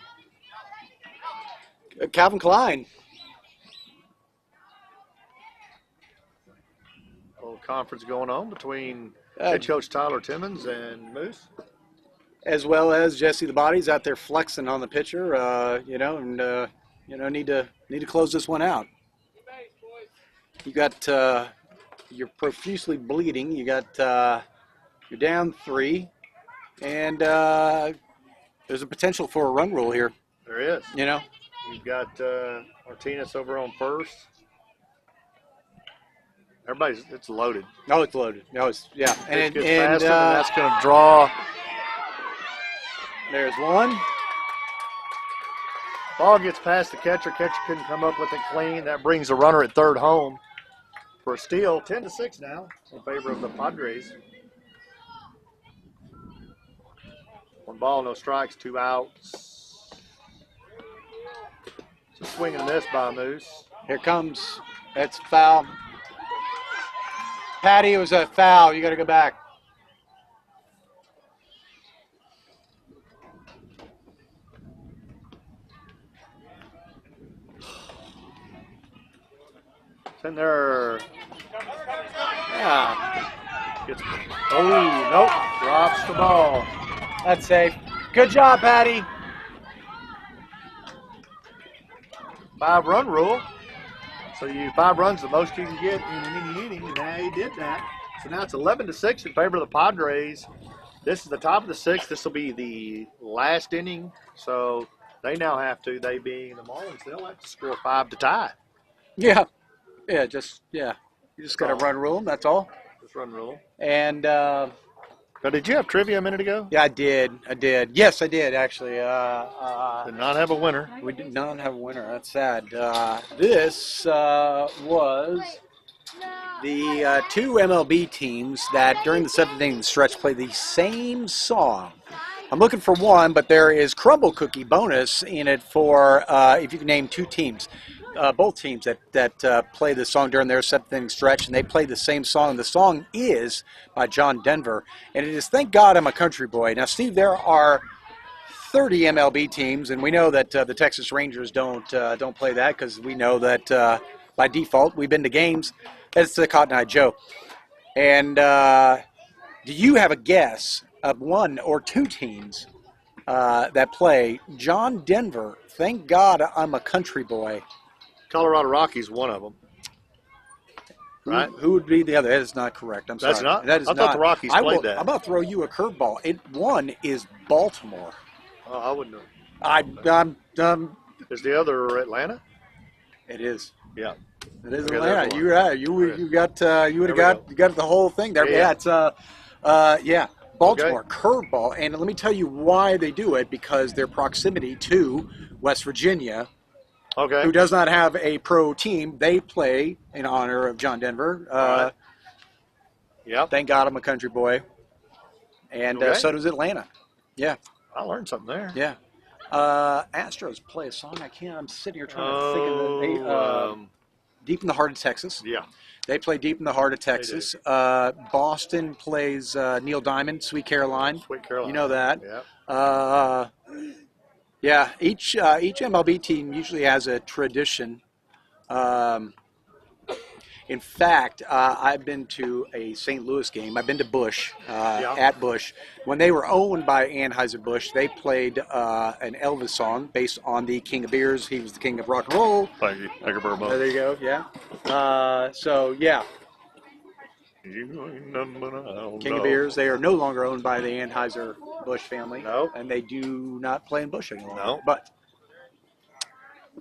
here? Calvin Klein. A little conference going on between head coach Tyler Timmons and Moose. As well as Jesse the Body's out there flexing on the pitcher, need to close this one out. You got you're profusely bleeding. You got you're down 3, and there's a potential for a run rule here. There is. You know. You've got Martinez over on first. It's loaded. No, it's loaded. No, it's yeah. And And it gets and faster, and that's going to draw. there's one. Ball gets past the catcher. Catcher couldn't come up with it clean. That brings the runner at third home for a steal. 10-6 now in favor of the Padres. 1 ball, no strikes, 2 outs. It's a swing and a miss by Moose. Here comes. That's foul. Patty, it was a foul. You got to go back. It's in there. Yeah, Nope. Drops the ball. that's safe. Good job, Patty. 5-run rule. So 5 runs, the most you can get in any inning, and now he did that. So now it's 11-6 in favor of the Padres. This is the top of the 6th. This will be the last inning. So they now have to, they being the Marlins, they'll have to score 5 to tie. Yeah. You just got to run rule. That's all. This run rule. And Now, did you have trivia a minute ago? yeah, I did. Yes, I did actually. Did not have a winner. We did not have a winner. That's sad. This was the 2 MLB teams that during the 7th inning stretch play the same song. I'm looking for one, but there is Crumble Cookie bonus in it for if you can name 2 teams. Both teams that play the song during their 7th inning stretch, and they play the same song. The song is by John Denver, and it is "Thank God I'm a Country Boy." Now, Steve, there are 30 MLB teams, and we know that the Texas Rangers don't play that because we know that by default we've been to games. It's the Cotton Eye Joe. And do you have a guess of 1 or 2 teams that play John Denver? Thank God I'm a Country Boy. Colorado Rockies, one of them. Right? Who would be the other? That is not correct. I'm sorry. That's not? That is I thought the Rockies played that. I'm about to throw you a curveball. One is Baltimore. Oh, I wouldn't know. Is the other Atlanta? It is. Yeah. It is Okay, Atlanta. there's You would have got the whole thing there. Yeah. It's Baltimore curveball, and let me tell you why they do it, because their proximity to West Virginia, Okay. who does not have a pro team. They play in honor of John Denver. Right. Yep. Thank God I'm a Country Boy, and Okay. so does Atlanta. Yeah. I learned something there. Yeah. Astros play a song. I'm sitting here trying to think of the name. Deep in the Heart of Texas. Yeah. They play Deep in the Heart of Texas. Boston plays Neil Diamond, Sweet Caroline. Sweet Caroline. You know that. Yeah. Yeah. Each MLB team usually has a tradition. In fact, I've been to a St. Louis game. I've been to Busch, at Busch. When they were owned by Anheuser-Busch, they played an Elvis song based on the King of Beers. He was the king of rock and roll. Thank you. Thank you very much. There you go, yeah. So, yeah, King of Beers. They are no longer owned by the Anheuser-Busch family. No. And they do not play in Busch anymore. No. But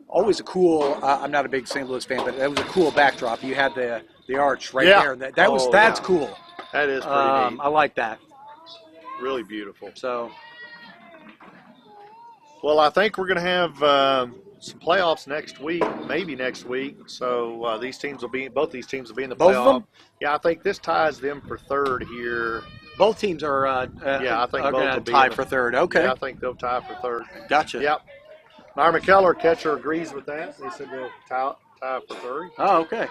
always a cool, I'm not a big St. Louis fan, but that was a cool backdrop. You had the arch right Yeah. there. That's Yeah. cool. That is pretty neat. I like that. Really beautiful. So, Well, I think we're going to have some playoffs next week, maybe next week. So both these teams will be in the playoff. Both of them? Yeah, I think this ties them for third here. both teams are I think are both going will to be tie in the- for third. Okay. Yeah, I think they'll tie for third. Gotcha. Yep. Myra McKellar, catcher, agrees with that. They said they'll tie for third. Oh, okay.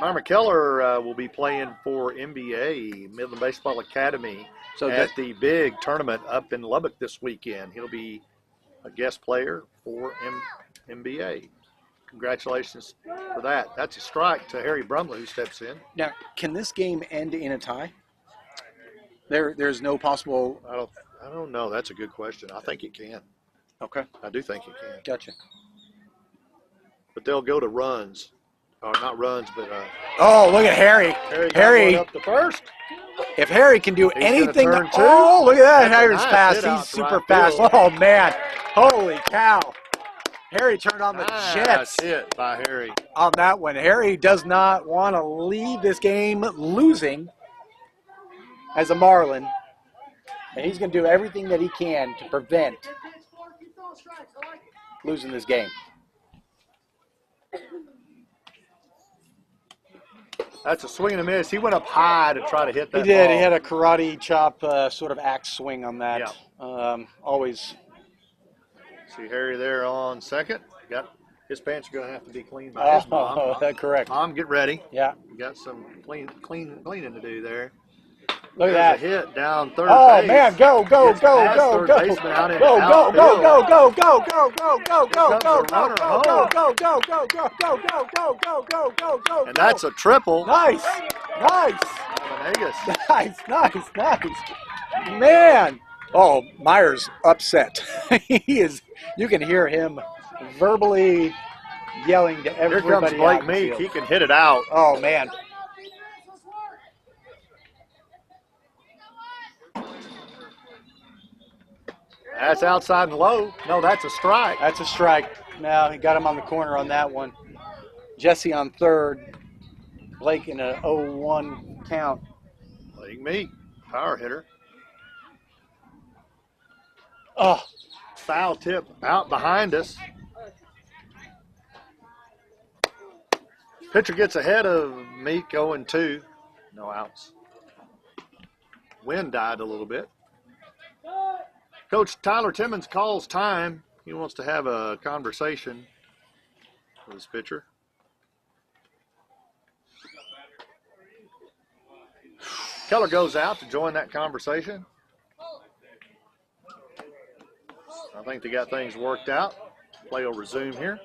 Myra McKellar will be playing for MBA, Midland Baseball Academy, So at the big tournament up in Lubbock this weekend. He'll be a guest player for MBA. Congratulations for that. That's a strike to Harry Brumley, who steps in. Now, can this game end in a tie? There's no possible. I don't know. That's a good question. I think it can. Okay. I do think it can. Gotcha. But they'll go to runs. Or not runs, but Oh, look at Harry. Harry got Harry. one up the first. If Harry can do He's gonna anything, turn two. oh, look at that That's a Harry's nice pass. hit out He's to super right fast. field. Oh, man. Holy cow. Harry turned on the Nice jets hit by Harry. on that one. Harry does not want to leave this game losing as a Marlin. And he's going to do everything that he can to prevent losing this game. That's a swing and a miss. He went up high to try to hit that He did. ball. He had a karate chop sort of axe swing on that. Always. See Harry there on second. Got his pants are going to have to be cleaned by his mom. Oh, that's correct. Mom, get ready. Yeah. You got some cleaning to do there. Look There's at a that. hit down third Oh, base. man. Go, Gets past third go. baseman out into Go, outfield. Go. And that's a triple. Nice. Venegas. Nice. Man. Oh, Myers upset. He is. You can hear him verbally yelling to Here everybody. comes Blake out in the Meek. field. He can hit it out. Oh, man. That's outside and low. No, that's a strike. That's a strike. Now he got him on the corner on that one. Jesse on third. Blake in a 0-1 count. Blake Meek, power hitter. Oh, Foul tip out behind us. Pitcher gets ahead of Meek 0-2. No outs. Wind died a little bit. Coach Tyler Timmons calls time. He wants to have a conversation with his pitcher. Keller goes out to join that conversation. I think they got things worked out. Play will resume here.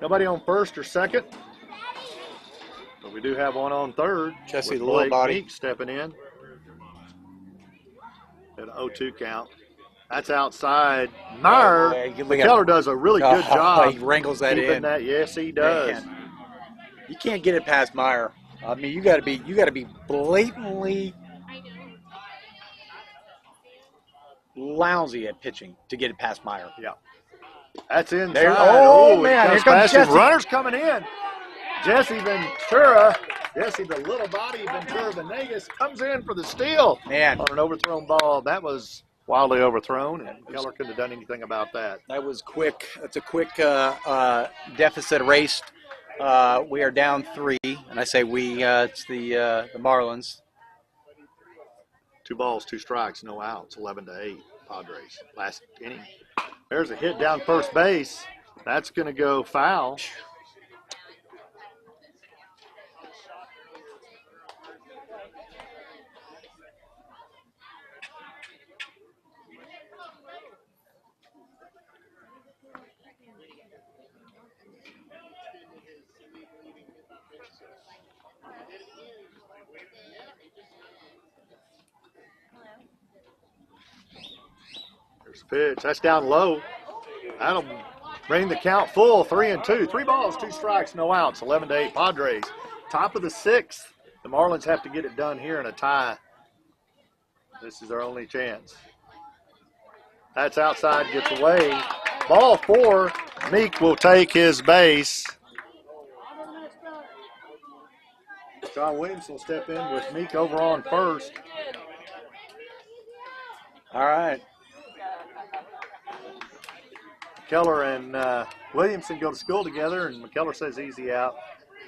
Nobody on first or second. But we do have one on third. Jesse, with the little Blake body. Meek stepping in. At an 0-2 count. That's outside. Meyer. Look at Keller him. does a really good job. He wrangles that keeping in. that. Yes, he does. Man. You can't get it past Meyer. I mean, you got to be blatantly lousy at pitching to get it past Meyer. Yeah. That's inside. There, oh, man, here comes Jesse. Jesse. Runners coming in. Jesse Ventura. Jesse, the little body Ventura Venegas, comes in for the steal. Man. On an overthrown ball. That was wildly overthrown, and Keller couldn't have done anything about that. That was quick. That's a quick deficit erased. We are down 3, and I say we. It's the Marlins. 2 balls, 2 strikes, no outs, 11-8, Padres. Last inning. There's a hit down first base. That's going to go foul. There's a pitch. That's down low. That'll bring the count full. 3-2. 3 balls, 2 strikes, no outs. 11-8 Padres. Top of the 6th. The Marlins have to get it done here in a tie. This is their only chance. That's outside, gets away. Ball 4. Meek will take his base. John Williams will step in with Meek over on first. All right. Keller and Williamson go to school together, and McKellar says easy out.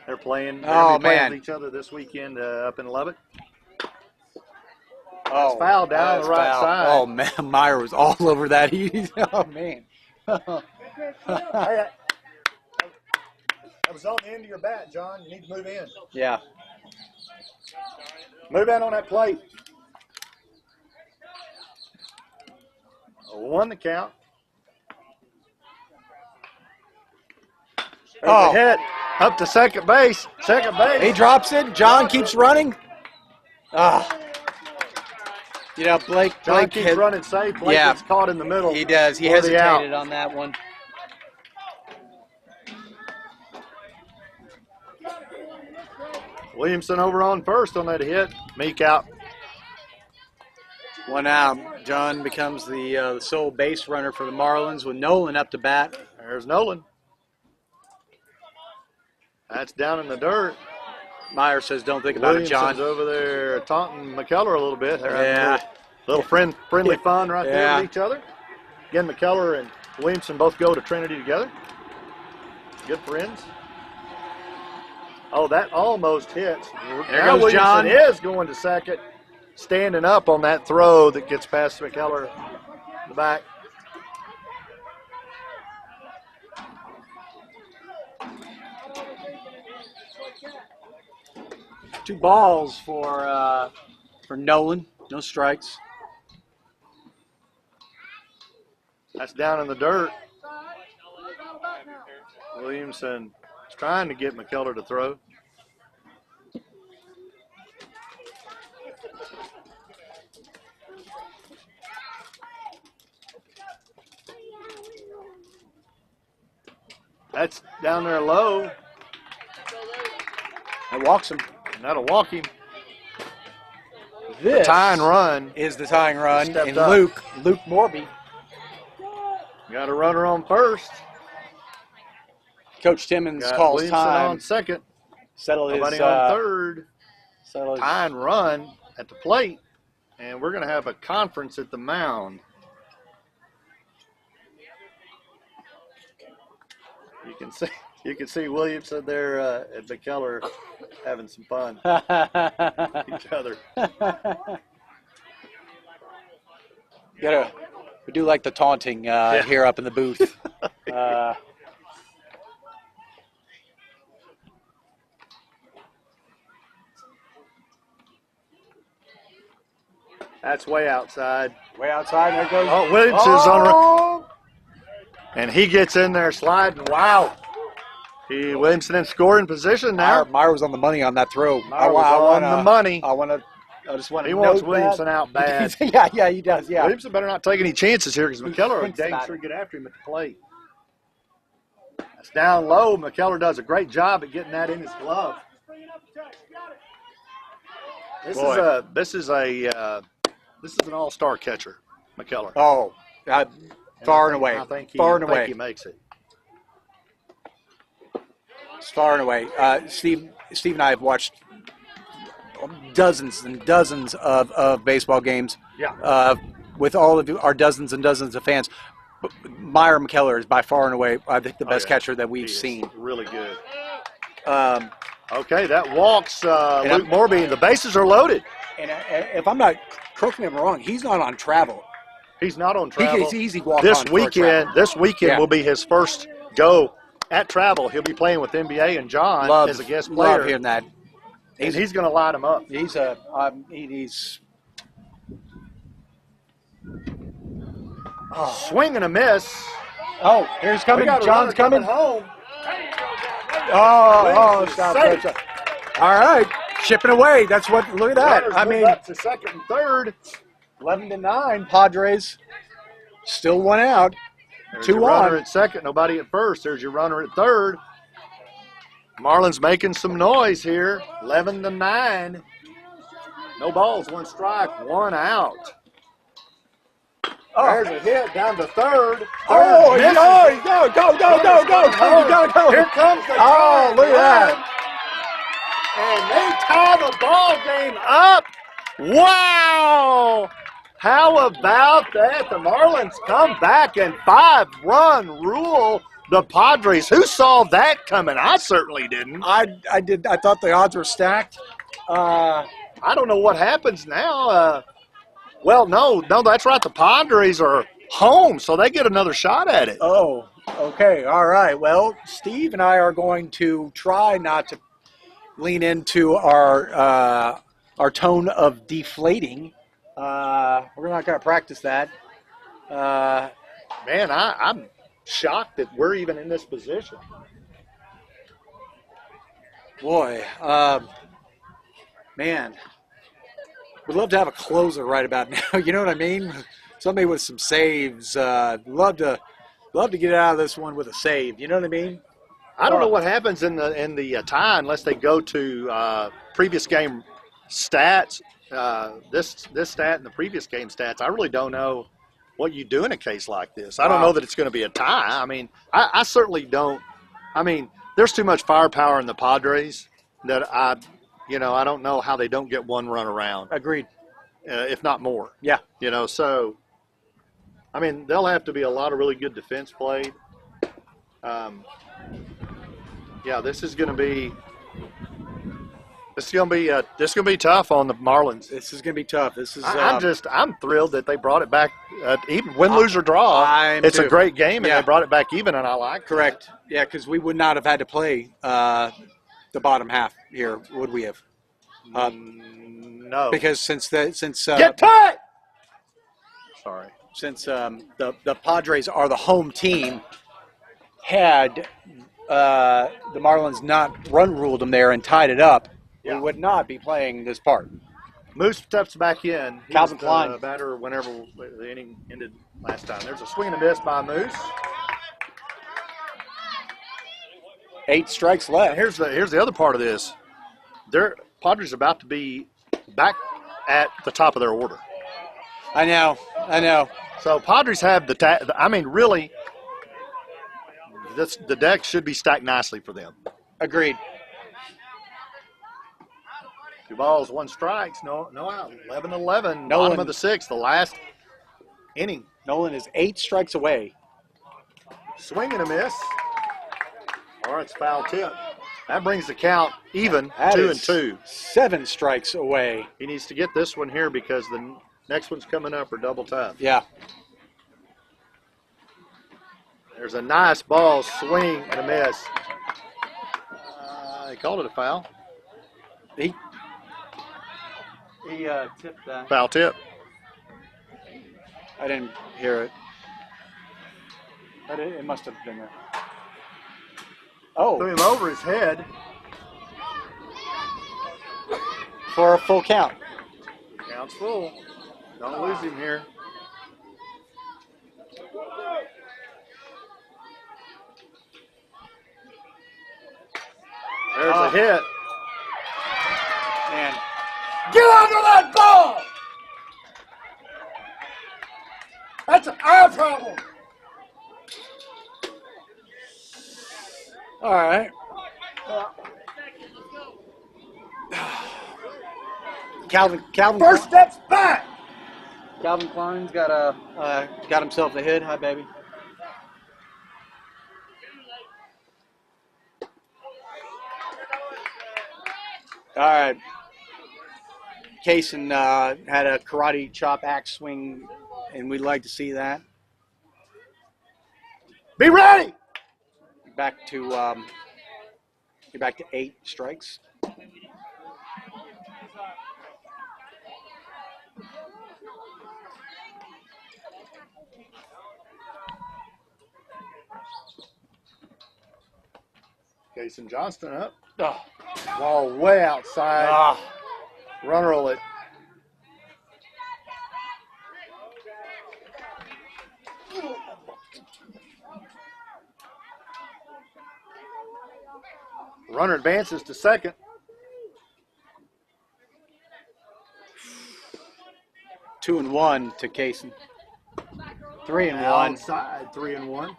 They're playing. They're Oh, gonna be playing man. with each other this weekend up in Lubbock. Oh, foul down that's the right foul. side. Oh, man, Meyer was all over that. Oh, man. That was on the end of your bat, John. You need to move in. Yeah. Move in on that plate. 1 the count. There's Oh. a hit up to second base. Second base. He drops it. John keeps running. Ah. You know, Blake John keeps has- running safe. Blake Yeah. gets caught in the middle. He does. He for the out. hesitated on that one. Williamson over on first on that hit. Meek out. 1 out. John becomes the sole base runner for the Marlins with Nolan up to bat. There's Nolan. That's down in the dirt. Meyer says, "Don't think about it, John." Williamson's over there taunting McKellar a little bit. They're having Yeah. a little friendly fun right there Yeah. with each other. Again, McKellar and Williamson both go to Trinity together. Good friends. Oh, that almost hits. There Now goes John. Williamson is going to second, standing up on that throw that gets past McKellar in the back. Two balls for Nolan. No strikes. That's down in the dirt. Williamson is trying to get McKellar to throw. That's down there low, It walks him. and that'll walk him. This Tying run. is the tying run. Stepped And up. Luke Morby. Got a runner on first. Coach Timmons Got calls Williamson time. on second. Settle his, Nobody on third. settle his Tying run at the plate. And we're going to have a conference at the mound. You can see Williamson there at McKellar having some fun with each other. We do like the taunting here up in the booth. That's way outside. Way outside, there goes. Oh, Williamson's on, and he gets in there sliding. Wow. Williamson in scoring position now. Meyer was on the money on that throw. Meyer was on the money. I just want to. He wants Williamson out bad. yeah, he does. Yeah. Williamson better not take any chances here because McKellar will thinks dang about sure it. get after him at the plate. That's down low. McKellar does a great job at getting that in his glove. This is an all-star catcher, McKellar. Oh, far and away. I think Far he makes it. Far and away. Steve and I have watched dozens and dozens of baseball games. Yeah. With all of our dozens and dozens of fans. Meyer McKellar is by far and away, I think, the best catcher that we've seen. Really good. Okay, Okay, that walks Luke Morby, and the bases are loaded. And if I'm not, correct me if I'm wrong, he's not on travel. He's not on travel. He's easy walk This on for a weekend travel. will be his first go at travel. He'll be playing with NBA and John as a guest player. Love hearing that. And he's going to light him up. He's Swing and a miss. Oh, here's coming. We got a John's runner coming. home. Stop. safe. All right, shipping away. That's what. Look at that. Runners I move mean, up to second and third. 11-9. Padres still 1 out. There's 2 your runner on. at second, nobody at first. There's your runner at third. Marlins making some noise here. 11-9. No balls, 1 strike, 1 out. There's a hit down to third. Oh, Misses. go. Here comes the Oh, look at that. And they tie the ball game up. Wow! How about that? The Marlins come back and 5-run rule the Padres. Who saw that coming? I certainly didn't. I did. I thought the odds were stacked. I don't know what happens now. Well, no, that's right. The Padres are home, so they get another shot at it. Oh, okay. All right. Well, Steve and I are going to try not to lean into our tone of deflating. We're not going to practice that. Man, I'm shocked that we're even in this position. Boy, man, we'd love to have a closer right about now. You know what I mean? Somebody with some saves. Love to get out of this one with a save. You know what I mean? I don't know what happens in the tie unless they go to previous game stats. This stat and the previous game stats. I really don't know what you do in a case like this. I don't know that it's going to be a tie. I mean, I certainly don't. I mean, there's too much firepower in the Padres that I don't know how they don't get one run around. Agreed. If not more. Yeah. So, I mean, there'll have to be a lot of really good defense played. Yeah, this is going to be tough on the Marlins. This is going to be tough. This is. I'm thrilled that they brought it back, even win, lose or draw. It's a great game, and they brought it back even, and I like. Correct. Yeah, because we would not have had to play the bottom half here, would we have? No, because since get tight. Sorry. Since the Padres are the home team, had the Marlins not run ruled them there and tied it up, we would not be playing this part. Moose steps back in. Calvin Klein. Batter whenever the inning ended last time. There's a swing and a miss by Moose. 8 strikes left. And here's the other part of this. Padres are about to be back at the top of their order. I know. So Padres have really, the deck should be stacked nicely for them. Agreed. 2 balls, 1 strikes, no out. 11-11, bottom of the 6th, the last inning. Nolan is 8 strikes away. Swing and a miss. All right, it's foul tip. That brings the count even, 2-2. 7 strikes away. He needs to get this one here because the next one's coming up or double tough. Yeah. There's a nice ball, swing and a miss. He called it a foul. He tipped that. Foul tip. I didn't hear it. But it must have been there. Oh. Threw him over his head. For a full count. Count's full. Don't lose him here. There's a hit. Man. Get under that ball! That's our problem. All right. Calvin. First step's back. Calvin Klein's got himself a hit. Hi, baby. All right. Kaysen had a karate chop axe swing, and we'd like to see that. Be ready. Back to 8 strikes. Kaysen Johnston up. Oh. Ball way outside. Runner will it. Runner advances to second. 2-1 to Kaysen. 3-1. Outside, 3-1.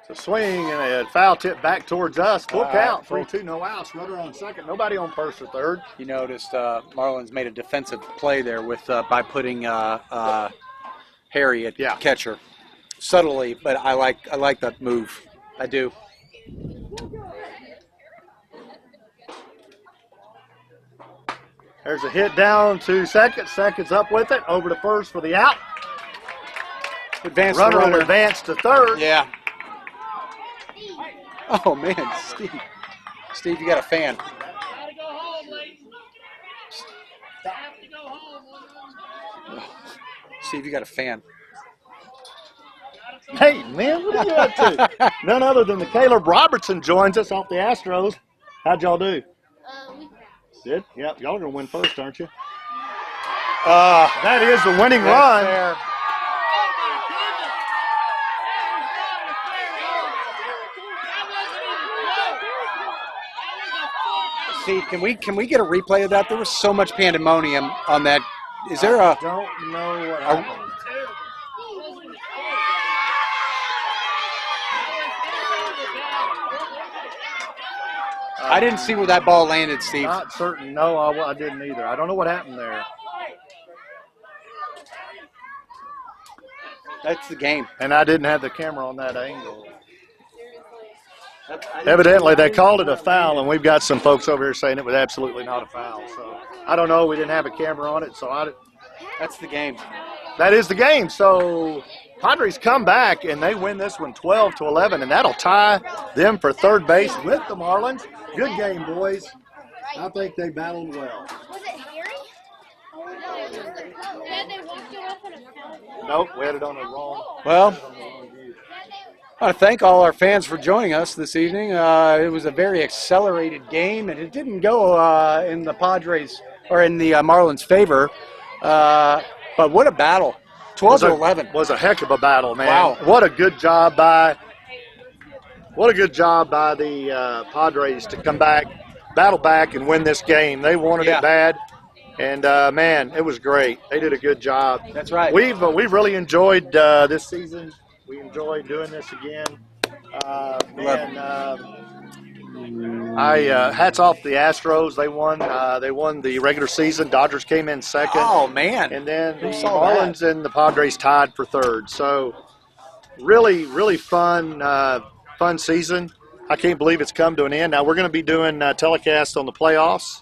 It's a swing and a foul tip back towards us. Full count, 3-2, no outs. Runner on second, nobody on first or third. You noticed Marlins made a defensive play there with by putting Harry at catcher. Subtly, but I like that move. I do. There's a hit down to second. Second's up with it. Over to first for the out. Runner will advance to third. Yeah. Oh, man, Steve. Steve, you got a fan. Gotta go home, ladies. Have to go home. Steve, you got a fan. Hey, man, what are you up to? None other than the Caleb Robertson joins us off the Astros. How'd y'all do? We practiced. Did? Yeah, y'all are going to win first, aren't you? That is the winning run. Fair. See, can we get a replay of that? There was so much pandemonium on that. Is there I a? don't know what happened. I didn't see where that ball landed, Steve. Not certain. No, I didn't either. I don't know what happened there. That's the game. And I didn't have the camera on that angle. Evidently, they called it a foul, and we've got some folks over here saying it was absolutely not a foul. So I don't know. We didn't have a camera on it, so That's the game. that is the game. So Padres come back, and they win this one 12-11, and that'll tie them for third base with the Marlins. Good game, boys. I think they battled well. Was it Harry? No, yeah, they walked it up and it fell. Nope, we had it on the wrong. Well, I want to thank all our fans for joining us this evening. It was a very accelerated game, and it didn't go in the Padres or in the Marlins' favor. But what a battle! 12-11 was a heck of a battle, man. Wow. What a good job by the Padres to come back, battle back, and win this game. They wanted Yeah. it bad, and man, it was great. They did a good job. That's right. We've really enjoyed this season. We enjoyed doing this again. Hats off to the Astros. They won. They won the regular season. Dodgers came in second. Oh man! And then the Who saw that? Marlins and the Padres tied for third. So really, really fun season. I can't believe it's come to an end. Now we're going to be doing telecast on the playoffs.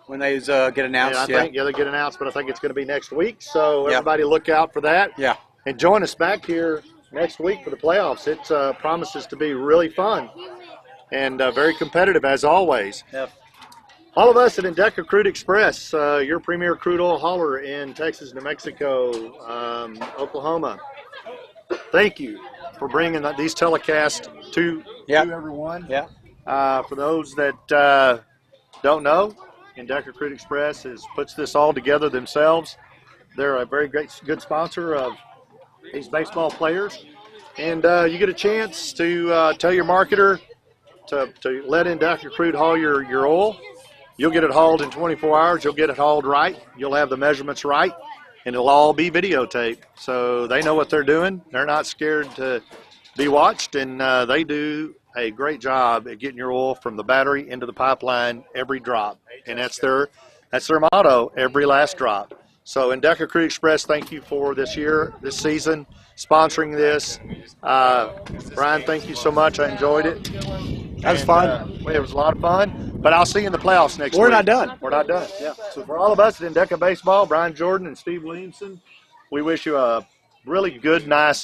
When they get announced, I think they get announced, but I think it's going to be next week. So Yeah. everybody look out for that. Yeah. And join us back here next week for the playoffs. It promises to be really fun and very competitive as always. Yep. All of us at Endeca Crude Express, your premier crude oil hauler in Texas, New Mexico, Oklahoma. Thank you for bringing these telecasts to everyone. Yeah. For those that don't know, Endeca Crude Express puts this all together themselves. They're a very good sponsor of these baseball players. And you get a chance to tell your marketer to let Endeca Crude haul your oil. You'll get it hauled in 24 hours. You'll get it hauled right. You'll have the measurements right. And it'll all be videotaped. So they know what they're doing. They're not scared to be watched. And they do a great job at getting your oil from the battery into the pipeline every drop. And that's their motto, every last drop. So Endeca Crude Express, thank you for this season, sponsoring this. Brian, thank you so much. I enjoyed it. That was fun. It was a lot of fun. But I'll see you in the playoffs next week. We're not done. We're not done. Yeah. So for all of us at Endeca Baseball, Brian Jordan and Steve Williamson, we wish you a really good, nice evening.